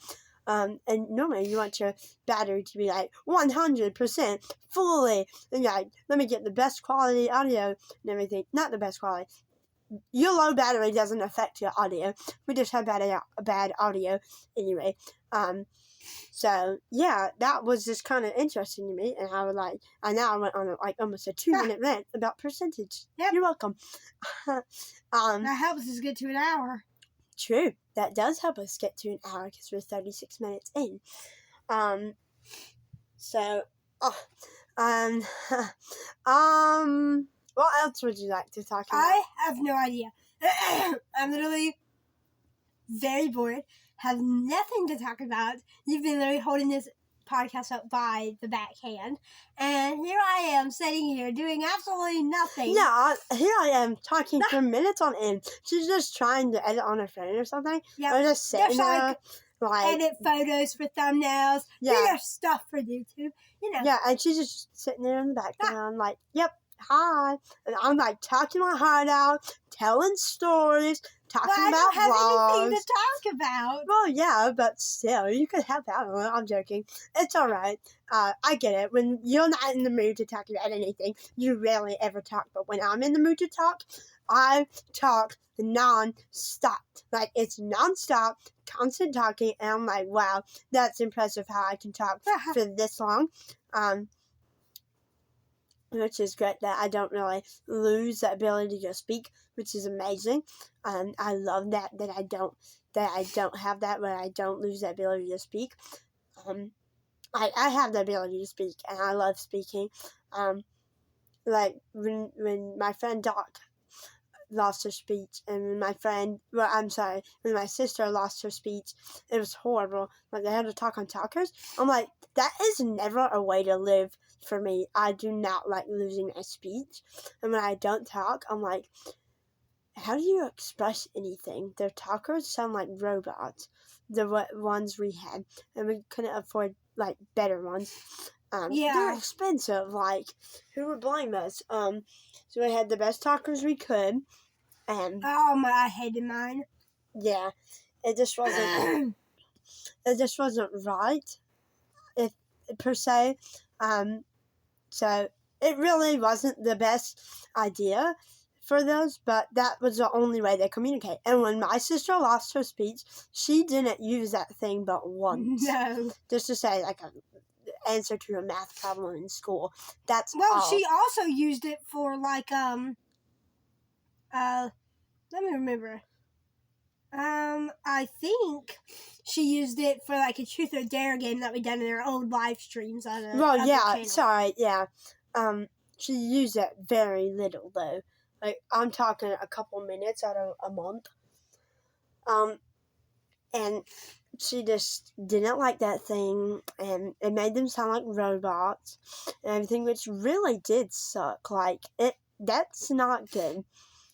Speaker 2: And normally you want your battery to be like 100% fully. And you're like, let me get the best quality audio and everything. Not the best quality. Your low battery doesn't affect your audio. We just have bad audio anyway. So yeah, that was just kind of interesting to me, and I was like, and now I went on almost a 2-minute rant about percentage.
Speaker 1: Yep.
Speaker 2: You're welcome.
Speaker 1: That helps us get to an hour.
Speaker 2: True, that does help us get to an hour because we're 36 minutes in. What else would you like to talk about?
Speaker 1: I have no idea. I'm literally very bored. Have nothing to talk about. You've been literally holding this podcast up by the backhand, and here I am sitting here doing absolutely nothing.
Speaker 2: Yeah, here I am talking for minutes on end. She's just trying to edit on her phone or something.
Speaker 1: Yeah,
Speaker 2: or just sitting there,
Speaker 1: edit photos for thumbnails.
Speaker 2: Yeah,
Speaker 1: do stuff for YouTube.
Speaker 2: Yeah, and she's just sitting there in the background, like, yep. Hi, and I'm like talking my heart out, telling stories, talking about vlogs.
Speaker 1: I don't have anything to talk about.
Speaker 2: Well, yeah, but still, you could help out. I'm joking. It's all right. I get it. When you're not in the mood to talk about anything, you rarely ever talk. But when I'm in the mood to talk, I talk non-stop. Like, it's non-stop, constant talking, and I'm like, wow, that's impressive how I can talk for this long. Which is great that I don't really lose the ability to speak, which is amazing. I love that I don't have that, where I don't lose the ability to speak. I have the ability to speak, and I love speaking. Like when my friend Doc lost her speech, and when my sister lost her speech, it was horrible. Like, they had to talk on talkers. I'm like, that is never a way to live for me. I do not like losing my speech. And when I don't talk, I'm like, how do you express anything? Their talkers sound like robots. The ones we had, and we couldn't afford better ones. They're expensive. Like, who would blame us? So we had the best talkers we could, and
Speaker 1: I hated mine.
Speaker 2: yeah, it just wasn't. It just wasn't right, if per se. So it really wasn't the best idea for those, but that was the only way they communicate. And when my sister lost her speech, she didn't use that thing but once.
Speaker 1: No.
Speaker 2: Just to say, like, an answer to a math problem in school. That's
Speaker 1: Well,
Speaker 2: all.
Speaker 1: she also used it for, like, let me remember. I think she used it for, like, a truth or dare game that we done in our old live streams on a
Speaker 2: Well, yeah,
Speaker 1: channel.
Speaker 2: sorry, yeah. She used it very little, though. Like, I'm talking a couple minutes out of a month. And she just didn't like that thing, and it made them sound like robots and everything, which really did suck. Like, that's not good.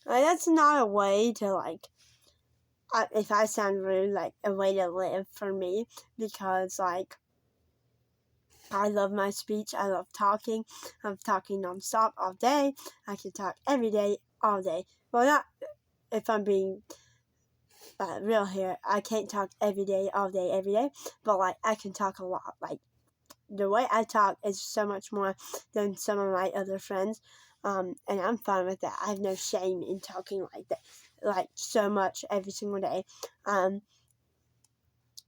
Speaker 2: Like, that's not a way to, like, if I sound rude, like, a way to live for me, because, like, I love my speech. I love talking. I'm talking nonstop all day. I can talk every day, all day. Well, not if I'm being real here. I can't talk every day, all day, every day. But, like, I can talk a lot. Like, the way I talk is so much more than some of my other friends. And I'm fine with that. I have no shame in talking like that, like, so much every single day.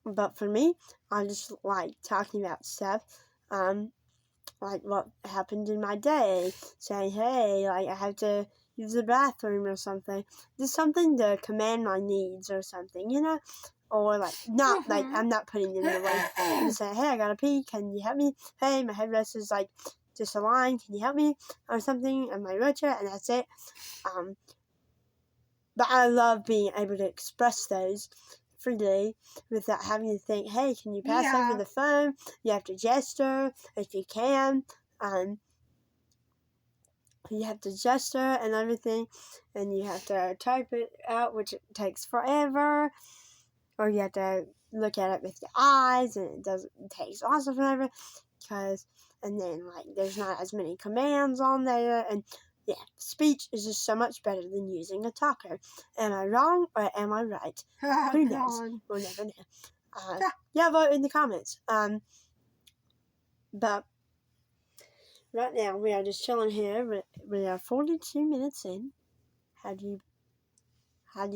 Speaker 2: But for me, I just like talking about stuff, like what happened in my day, saying, hey, like, I have to use the bathroom or something. Just something to command my needs or something, you know? Or, like, not, like, I'm not putting them in the way. I'm just saying, hey, I gotta pee, can you help me? Hey, my headrest is, like, just a line, can you help me? Or something in my wheelchair, and that's it. But I love being able to express those freely without having to think, hey, can you pass over the phone? You have to gesture if you can. You have to gesture and everything, and you have to type it out, which takes forever. Or you have to look at it with your eyes, and it takes also forever. And then, like, there's not as many commands on there, and yeah, speech is just so much better than using a talker. Am I wrong or am I right? Who knows? We'll never know. Yeah, vote in the comments. But right now we are just chilling here. We are 42 minutes in. How do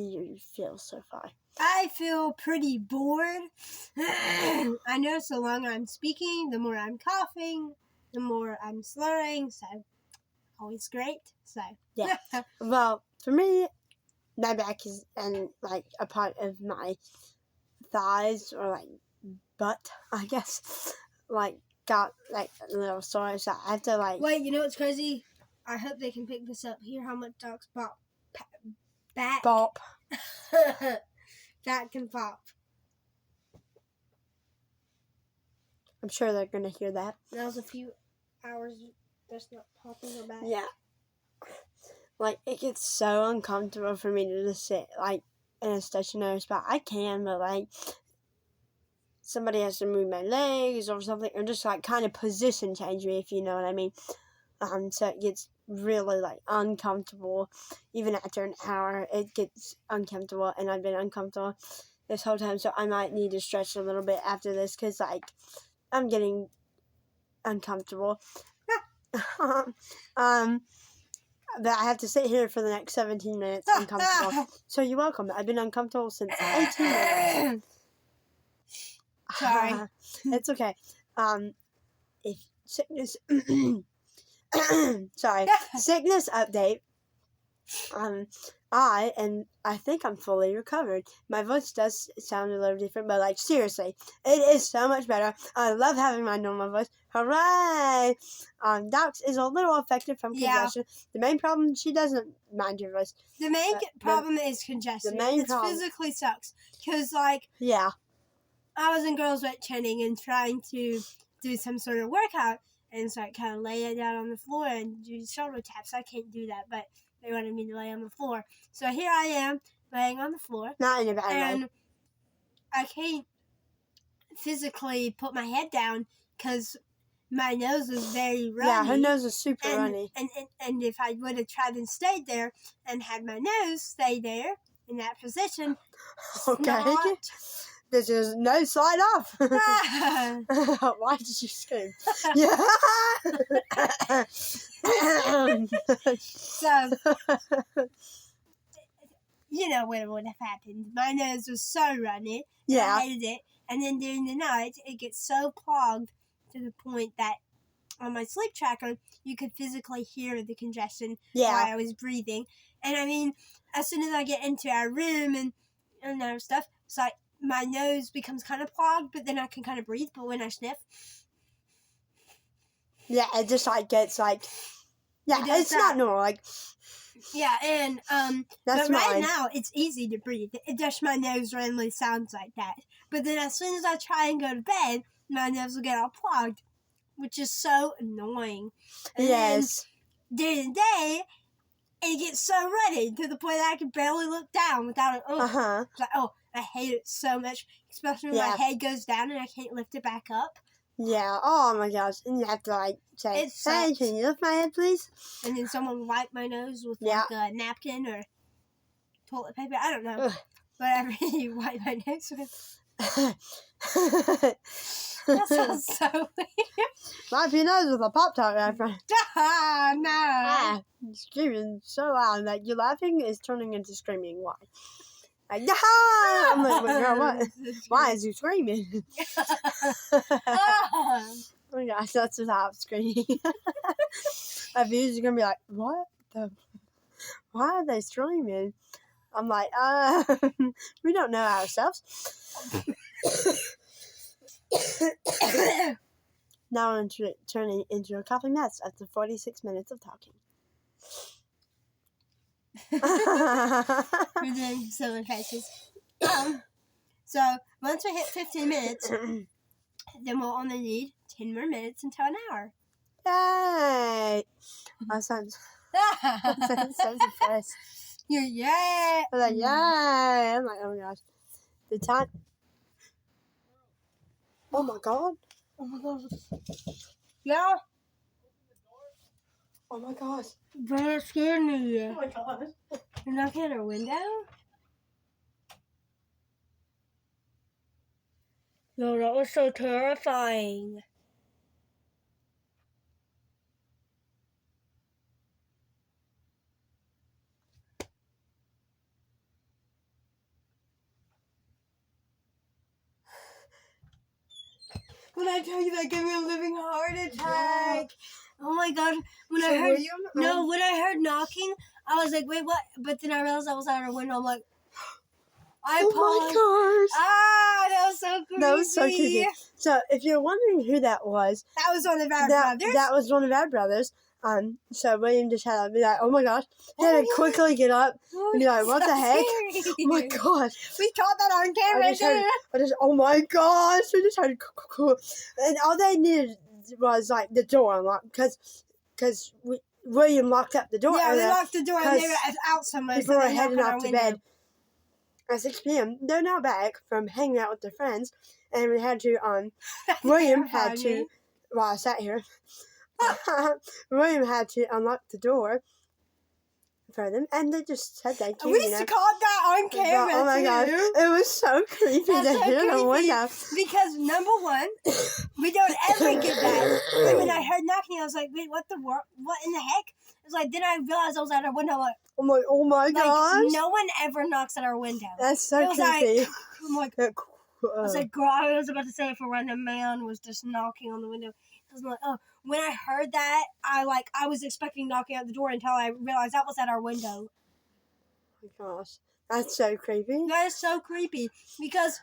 Speaker 2: you feel so far?
Speaker 1: I feel pretty bored. I notice the longer I'm speaking, the more I'm coughing, the more I'm slurring, so always great. So
Speaker 2: yeah. Well, for me, my back is, and, like, a part of my thighs, or, like, butt, I guess, like, got, like, a little sore, so I have to, like...
Speaker 1: Wait, you know what's crazy? I hope they can pick this up. Hear how much dogs bop. Back.
Speaker 2: Bop.
Speaker 1: That can pop.
Speaker 2: I'm sure they're gonna hear that.
Speaker 1: That was a few hours just not popping her back.
Speaker 2: Yeah. Like, it gets so uncomfortable for me to just sit, like, in a stationary spot. I can, but, like, somebody has to move my legs or something, or just, like, kind of position change me, if you know what I mean. So it gets really, like, uncomfortable. Even after an hour, it gets uncomfortable, and I've been uncomfortable this whole time, so I might need to stretch a little bit after this, because, like, I'm getting uncomfortable. But I have to sit here for the next 17 minutes uncomfortable. So you're welcome. I've been uncomfortable since 18 minutes.
Speaker 1: Sorry.
Speaker 2: It's okay. If sickness... Sorry. Sickness update. I think I'm fully recovered. My voice does sound a little different, but, like, seriously, it is so much better. I love having my normal voice. Hooray! Dox is a little affected from congestion. The main problem, she doesn't mind your voice.
Speaker 1: The main problem is congestion. It physically sucks. Because, like,
Speaker 2: yeah,
Speaker 1: I was in girls' wet training and trying to do some sort of workout, and so I kind of lay it down on the floor and do shoulder taps. I can't do that, but they wanted me to lay on the floor. So here I am, laying on the floor.
Speaker 2: Not in a bad way.
Speaker 1: And I can't physically put my head down because my nose is very runny.
Speaker 2: Yeah, her nose is super runny.
Speaker 1: And if I would have tried and stayed there and had my nose stay there, in that position.
Speaker 2: Okay. This is no slide off. Why did you scream? Yeah.
Speaker 1: So, you know what would have happened. My nose was so runny.
Speaker 2: Yeah.
Speaker 1: I hated it. And then during the night, it gets so clogged to the point that on my sleep tracker, you could physically hear the congestion while I was breathing. And I mean, as soon as I get into our room and other stuff, it's like my nose becomes kind of clogged, but then I can kind of breathe. But when I sniff,
Speaker 2: yeah, it just like gets like, yeah, it's not normal. Like,
Speaker 1: yeah, and
Speaker 2: that's
Speaker 1: but right
Speaker 2: mine.
Speaker 1: now it's easy to breathe. It just my nose randomly sounds like that. But then as soon as I try and go to bed, my nose will get all clogged, which is so annoying. And
Speaker 2: yes.
Speaker 1: During the day, it gets so runny to the point that I can barely look down without it. It's like, oh, I hate it so much, especially when my head goes down and I can't lift it back up.
Speaker 2: Yeah. Oh my gosh. And you have to like say, "Hey, can you lift my head, please?"
Speaker 1: And then someone will wipe my nose with like a napkin or toilet paper. I don't know. Whatever you wipe my nose with. That sounds so weird.
Speaker 2: Wipe your nose with a Pop-Tart wrapper.
Speaker 1: No.
Speaker 2: You're screaming so loud that your laughing is turning into screaming. Why? Like, I'm like, wait, girl, what? Why is you screaming? Oh my gosh, that's just how I'm screaming. My viewers are gonna be like, what the? Why are they screaming? I'm like, we don't know ourselves. Now I'm turning into a coughing mess after 46 minutes of talking.
Speaker 1: We're doing silly faces. So once we hit 15 minutes, then we'll only need 10 more minutes until an hour.
Speaker 2: Yay! I sound so depressed.
Speaker 1: You're yay!
Speaker 2: I'm like, yay! I'm like, oh my gosh. The time. Oh my god. Oh my god.
Speaker 1: Yeah?
Speaker 2: Oh my gosh.
Speaker 1: That scared me.
Speaker 2: Oh my gosh.
Speaker 1: You're knocking at our window? No, that was so terrifying. When I tell you that gave me a living heart attack. Yeah. Oh my god. When I heard knocking, I was like, wait, what? But then I realized I was out our window. I'm like,
Speaker 2: oh my gosh.
Speaker 1: That was so creepy.
Speaker 2: That was so creepy. So if you're wondering who that was
Speaker 1: one of our brothers.
Speaker 2: That was one of our brothers. So William just had to be like, oh my gosh. He had to quickly get up and be like, what the heck?
Speaker 1: Scary.
Speaker 2: Oh my gosh.
Speaker 1: We caught that on camera.
Speaker 2: Oh my gosh. We just had and all they needed was like the door unlocked because William locked up the door.
Speaker 1: Yeah, we locked the door and they were out somewhere.
Speaker 2: People were heading off to bed at 6 p.m. They're now back from hanging out with their friends, and we had to, William had to, while I sat here, William had to unlock the door for them, and they just said thank you.
Speaker 1: We caught that on camera,
Speaker 2: oh my god, it was so creepy to hear the window.
Speaker 1: Because number one, we don't ever get that. And when I heard knocking, I was like, wait, what in the heck? It was like, then I realized I was at our window, like,
Speaker 2: oh my gosh.
Speaker 1: No one ever knocks at our window.
Speaker 2: That's so creepy.
Speaker 1: I was like, girl, I was about to say if a random man was just knocking on the window. I was like, oh, when I heard that, I was expecting knocking at the door until I realized that was at our window.
Speaker 2: Oh my gosh. That's so creepy.
Speaker 1: That is so creepy because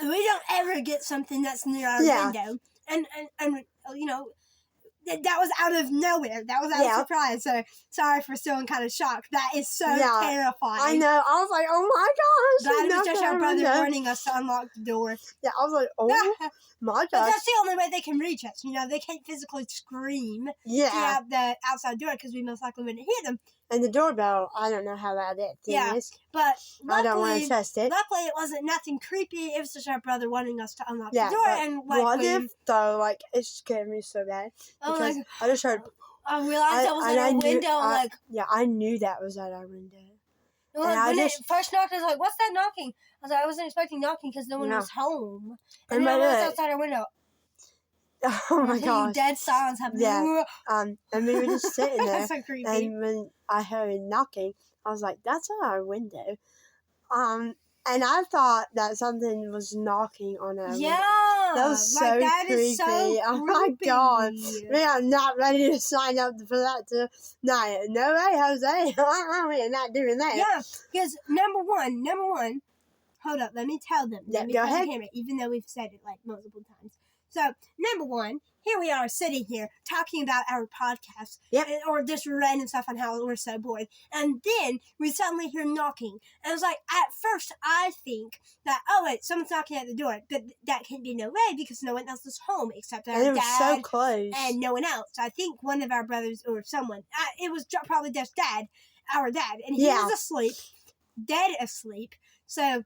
Speaker 1: we don't ever get something that's near our window. And you know, that was out of nowhere. That was out of surprise. So sorry for feeling kind of shocked. That is so terrifying.
Speaker 2: I know. I was like, oh my gosh.
Speaker 1: Glad it was just our brother warning us to unlock the door.
Speaker 2: Yeah, I was like, oh my gosh.
Speaker 1: But that's the only way they can reach us. You know, they can't physically scream out the outside door because we most likely wouldn't hear them.
Speaker 2: And the doorbell, I don't know how that is.
Speaker 1: But luckily,
Speaker 2: I don't want to test it.
Speaker 1: Luckily, it wasn't nothing creepy. It was just our brother wanting us to unlock the door. And
Speaker 2: what if, though, like, it scared me so bad. Because I just heard...
Speaker 1: I realized that was at our window.
Speaker 2: I knew that was at our window.
Speaker 1: Well, when it first knocked, I was like, "What's that knocking?" I was like, "I wasn't expecting knocking because no one was home." And then I was outside our window.
Speaker 2: Oh my gosh!
Speaker 1: Dead silence happening.
Speaker 2: Yeah. And we were just sitting there.
Speaker 1: That's so creepy.
Speaker 2: And when I heard knocking, I was like, "That's on our window." And I thought that something was knocking on our window. That was so creepy. Oh my god. We are not ready to sign up for that tonight. No way, Jose. We are not doing that.
Speaker 1: Yeah, because number one, hold up, let me tell them.
Speaker 2: Yeah, go ahead.
Speaker 1: Even though we've said it like multiple times. So, number one, here we are sitting here talking about our podcast.
Speaker 2: Yep.
Speaker 1: Or just random stuff on how we're so bored. And then we suddenly hear knocking. And I was like, at first, I think that, oh, wait, someone's knocking at the door. But that can be no way because no one else is home except our dad.
Speaker 2: And it was so close.
Speaker 1: And no one else. I think one of our brothers or someone. It was probably just dad, our dad. And he was asleep, dead asleep. So...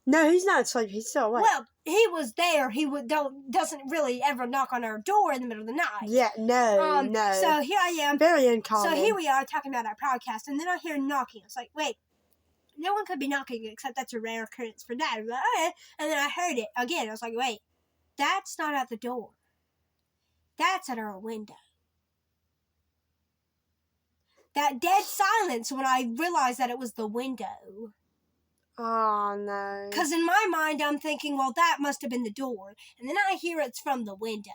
Speaker 2: No, he's not asleep. He's still awake.
Speaker 1: Well, he was there. He doesn't really ever knock on our door in the middle of the night.
Speaker 2: Yeah, no.
Speaker 1: So here I am.
Speaker 2: Very uncommon.
Speaker 1: So here we are talking about our podcast, and then I hear knocking. I was like, wait, no one could be knocking except that's a rare occurrence for Dad. I was like, okay. And then I heard it again. I was like, wait, that's not at the door. That's at our window. That dead silence when I realized that it was the window.
Speaker 2: Oh, no.
Speaker 1: Because in my mind, I'm thinking, well, that must have been the door. And then I hear it's from the window.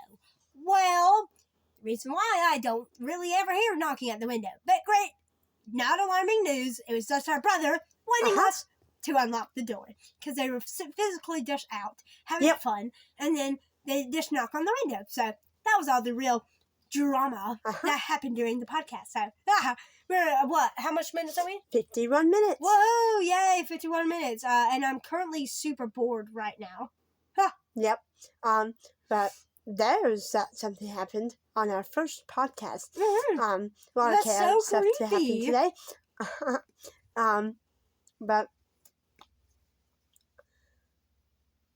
Speaker 1: Well, the reason why I don't really ever hear knocking at the window. But great, not alarming news. It was just our brother wanting us to unlock the door. Because they were physically just out, having fun. And then they just knock on the window. So that was all the real drama that happened during the podcast. So, we're, what, how much minutes are we?
Speaker 2: 51 minutes.
Speaker 1: Woohoo, yay, 51 minutes. And I'm currently super bored right now. Huh.
Speaker 2: Yep. But there's something happened on our first podcast.
Speaker 1: Mm-hmm.
Speaker 2: A lot of chaos stuff to happen today. But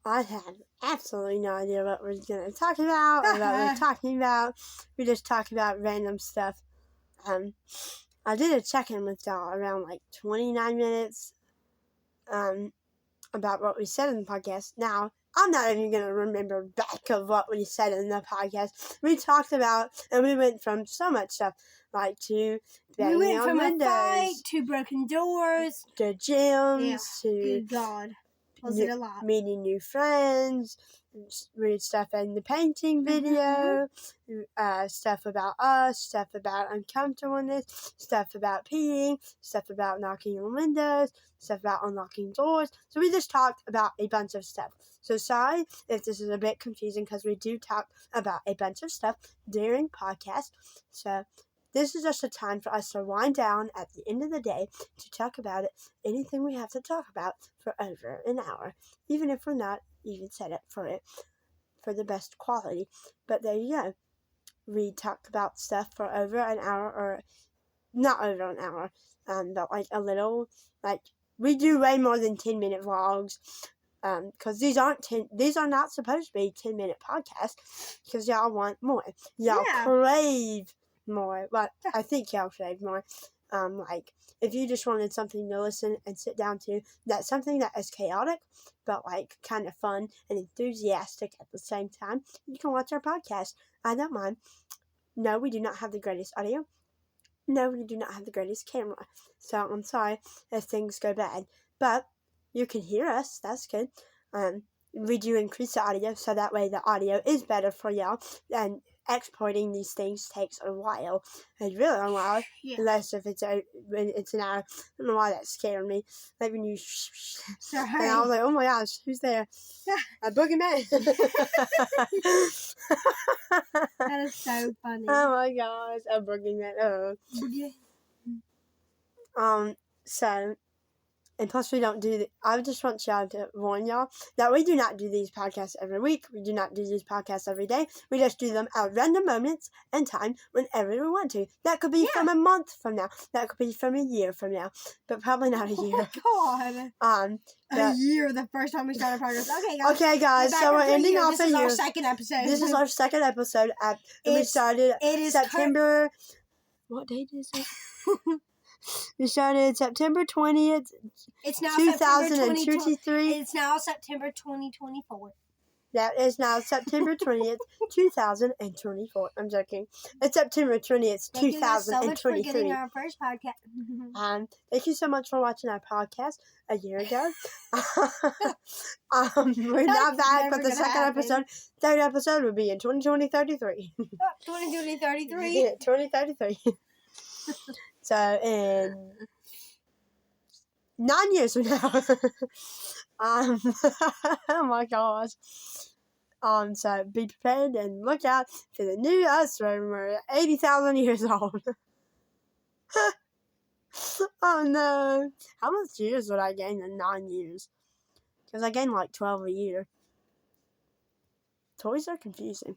Speaker 2: I have absolutely no idea what we're going to talk about or what we're talking about. We just talk about random stuff. I did a check-in with y'all around like 29 minutes about what we said in the podcast. Now, I'm not even going to remember back of what we said in the podcast. We talked about, and we went from so much stuff, like to banging
Speaker 1: we went
Speaker 2: on
Speaker 1: from
Speaker 2: windows,
Speaker 1: a fight to broken doors,
Speaker 2: to gyms, to
Speaker 1: good God. Was it a lot?
Speaker 2: Meeting new friends, read stuff in the painting video, stuff about us, stuff about uncomfortableness, stuff about peeing, stuff about knocking on windows, stuff about unlocking doors. So we just talked about a bunch of stuff. So sorry if this is a bit confusing because we do talk about a bunch of stuff during podcast. So this is just a time for us to wind down at the end of the day to talk about it, anything we have to talk about for over an hour, even if we're not even set up for it for the best quality. But there you go. We talk about stuff for over an hour, or not over an hour, but like a little, like we do way more than 10-minute vlogs. Because these are not supposed to be 10-minute podcasts because y'all want more. Y'all crave more. But I think y'all crave more. Like, if you just wanted something to listen and sit down to, that's something that is chaotic, but like kind of fun and enthusiastic at the same time, you can watch our podcast. I don't mind. No, we do not have the greatest audio. No, we do not have the greatest camera. So I'm sorry if things go bad. But you can hear us. That's good. We do increase the audio so that way the audio is better for y'all. And exporting these things takes a while. It's really a while. Yeah. Unless if when it's an hour. I don't know why that scared me. Like when you and I was like, oh my gosh, who's there? A boogeyman.
Speaker 1: That is so funny.
Speaker 2: Oh my gosh, a boogeyman. Oh. So, and plus we don't do I just want y'all to warn y'all that we do not do these podcasts every week. We do not do these podcasts every day. We just do them at random moments and time whenever we want to. That could be from a month from now. That could be from a year from now. But probably not a year.
Speaker 1: Oh my God. A year the first time we started a podcast. Okay, guys.
Speaker 2: So we're ending off
Speaker 1: a year. This is our
Speaker 2: second
Speaker 1: episode.
Speaker 2: This is our second episode. We started September. What date is it? We started September 20th,
Speaker 1: It's now
Speaker 2: 2023.
Speaker 1: It's now September 2024.
Speaker 2: That is now September 20th, 2024. I'm joking. It's September 20th,
Speaker 1: Thank you guys so much for
Speaker 2: 2023.
Speaker 1: getting our first podcast.
Speaker 2: Thank you so much for watching our podcast a year ago. We're not back with the second episode. Third episode will be in 2033.
Speaker 1: 2033.
Speaker 2: Yeah, 2033. So in 9 years from now. Oh my gosh. So be prepared and look out for the new us when we're 80,000 years old. Oh no. How much years would I gain in 9 years? Because I gain like 12 a year. Toys are confusing.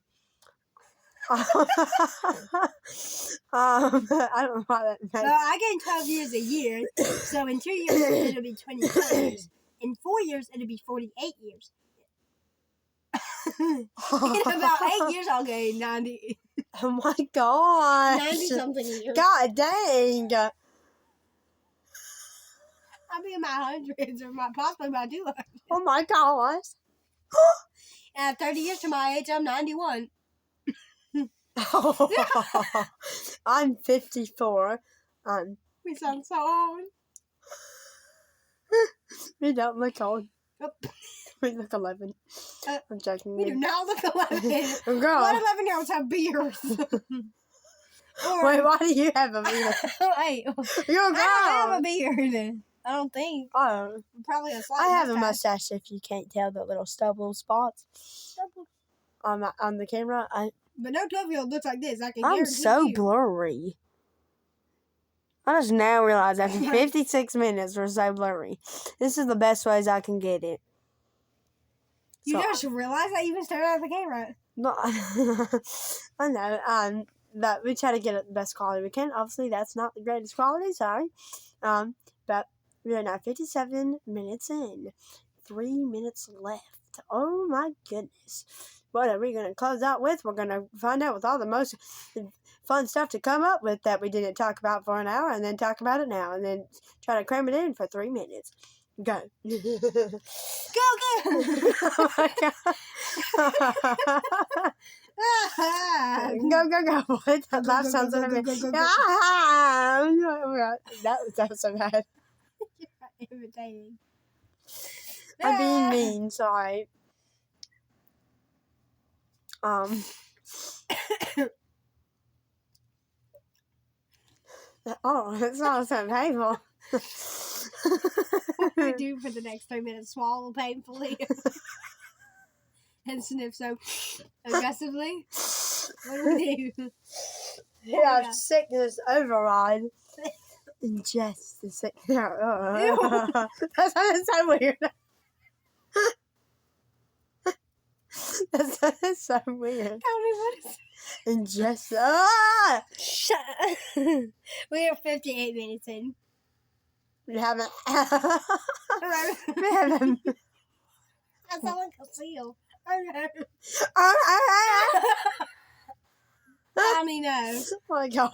Speaker 2: I don't know why that makes.
Speaker 1: Well, I gain 12 years a year, so in 2 years it'll be 24 years. In 4 years it'll be 48 years. In about 8 years I'll gain 90.
Speaker 2: Oh my gosh.
Speaker 1: 90 something years.
Speaker 2: God dang.
Speaker 1: I'll be in my hundreds or possibly my 200.
Speaker 2: Oh my gosh.
Speaker 1: And at 30 years to my age, I'm 91.
Speaker 2: I'm 54.
Speaker 1: We sound so old.
Speaker 2: We don't look old.
Speaker 1: Nope.
Speaker 2: We look 11. I'm joking.
Speaker 1: We do not look 11.
Speaker 2: Girl.
Speaker 1: What 11-year-olds have beards?
Speaker 2: Wait, why do you have a beard?
Speaker 1: Wait.
Speaker 2: You're a girl.
Speaker 1: I don't have a beard. I don't think.
Speaker 2: Oh.
Speaker 1: Probably a slight
Speaker 2: I have a
Speaker 1: mustache.
Speaker 2: mustache if you can't tell the little stubble spots on the camera.
Speaker 1: But no 12-year-old looks like this. I can
Speaker 2: I'm
Speaker 1: guarantee
Speaker 2: so
Speaker 1: you.
Speaker 2: blurry. I just now realize after 56 minutes we're so blurry. This is the best ways I can get it.
Speaker 1: You just realized that you even started out the camera.
Speaker 2: No, I know. But we try to get it the best quality we can. Obviously, that's not the greatest quality. Sorry. But we are now 57 minutes in. 3 minutes left. Oh my goodness. What are we going to close out with? We're going to find out with all the most fun stuff to come up with that we didn't talk about for an hour, and then talk about it now, and then try to cram it in for 3 minutes. Go.
Speaker 1: Go.
Speaker 2: Oh my God. Go. What? That laugh sounds like a that was so bad.
Speaker 1: Irritating.
Speaker 2: I'm being mean, sorry. Oh, it's not so painful.
Speaker 1: What do we do for the next 3 minutes? Swallow painfully and sniff so aggressively? What do we do?
Speaker 2: Yeah, sickness override. Ingest the sickness. That sounded so weird. That sounded so weird.
Speaker 1: Tell me what is
Speaker 2: Ingest.
Speaker 1: Shut up. We are 58 minutes in.
Speaker 2: We haven't.
Speaker 1: I
Speaker 2: We haven't.
Speaker 1: sound like a seal. Tommy, no.
Speaker 2: Oh my gosh.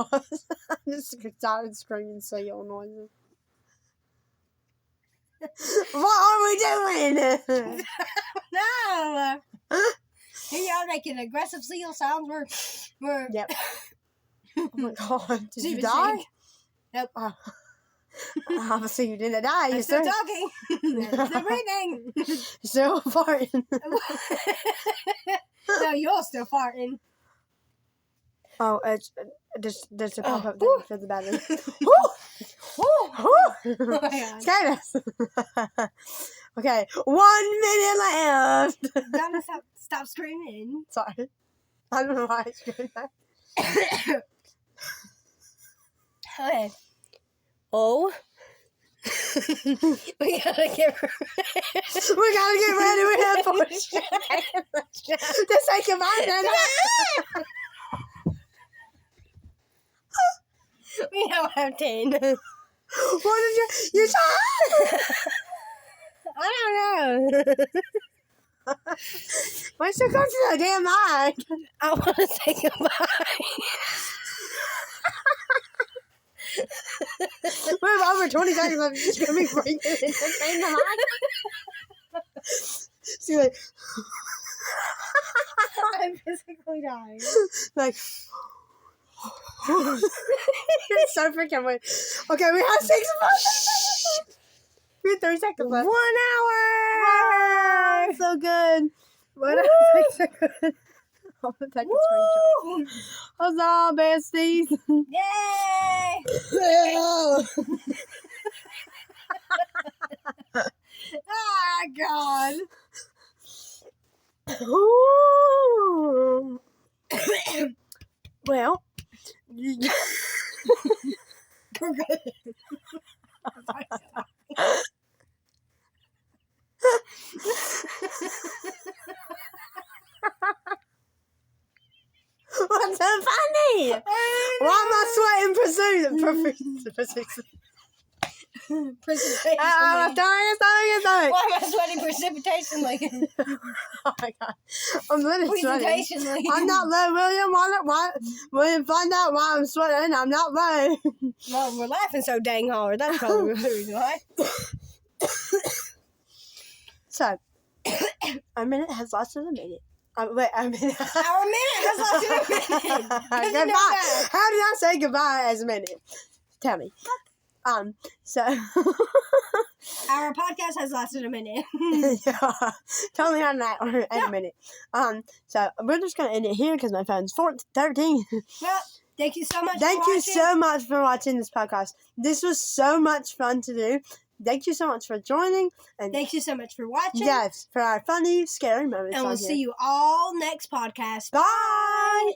Speaker 2: I just started screaming seal noises. What are we doing?
Speaker 1: No. Here you are making aggressive seal sounds. We're
Speaker 2: Yep. Oh my god. Did you
Speaker 1: Stupid
Speaker 2: die?
Speaker 1: thing. Nope.
Speaker 2: Oh. Obviously you didn't die.
Speaker 1: I'm
Speaker 2: You're
Speaker 1: still
Speaker 2: still,
Speaker 1: talking. Still breathing.
Speaker 2: still farting.
Speaker 1: No, you're still farting.
Speaker 2: Oh, there's a pop-up
Speaker 1: whew.
Speaker 2: thing for the battery.
Speaker 1: Oh my God.
Speaker 2: Scared us. Okay, 1 minute left.
Speaker 1: Donna, stop screaming.
Speaker 2: Sorry. I don't know why I screamed that.
Speaker 1: Okay. Oh. We gotta get ready.
Speaker 2: We gotta get ready. We have 4 seconds. Just say goodbye, then.
Speaker 1: We don't have 10.
Speaker 2: What did you say?
Speaker 1: I don't know.
Speaker 2: Why should you go to the damn mic?
Speaker 1: I want to say goodbye.
Speaker 2: We have over 20 seconds left. She's going to be breathing in the same line. She's like...
Speaker 1: I'm physically dying.
Speaker 2: Like... It's so freaking weird. Okay, we have 6 seconds. We have 30 seconds left.
Speaker 1: 1 hour!
Speaker 2: Wow, so good. What a so good. I'm gonna take a screenshot. Huzzah, besties.
Speaker 1: Yay! Oh, God.
Speaker 2: Ooh. Well, what's so funny? Why am I sweating precipitation?
Speaker 1: Precipitation.
Speaker 2: Why
Speaker 1: Why am I sweating precipitation?
Speaker 2: Oh my god. I'm literally sweating.
Speaker 1: Presentation.
Speaker 2: I'm not low, William. Why? William, find out why I'm sweating. I'm not low.
Speaker 1: Well, we're laughing so dang hard. That's probably the reason why.
Speaker 2: So, our minute has lasted a minute. Wait, a minute.
Speaker 1: Our minute has lasted a minute.
Speaker 2: Goodbye. How did I say goodbye as a minute? Tell me. So
Speaker 1: our podcast has lasted a minute.
Speaker 2: yeah, tell me how that in a minute. So we're just gonna end it here because my phone's 13.
Speaker 1: Well, thank you so much.
Speaker 2: Thank you so much for watching this podcast. This was so much fun to do. Thank you so much for joining, and
Speaker 1: thank you so much for watching.
Speaker 2: Yes, for our funny, scary moments.
Speaker 1: And we'll see you all next podcast.
Speaker 2: Bye.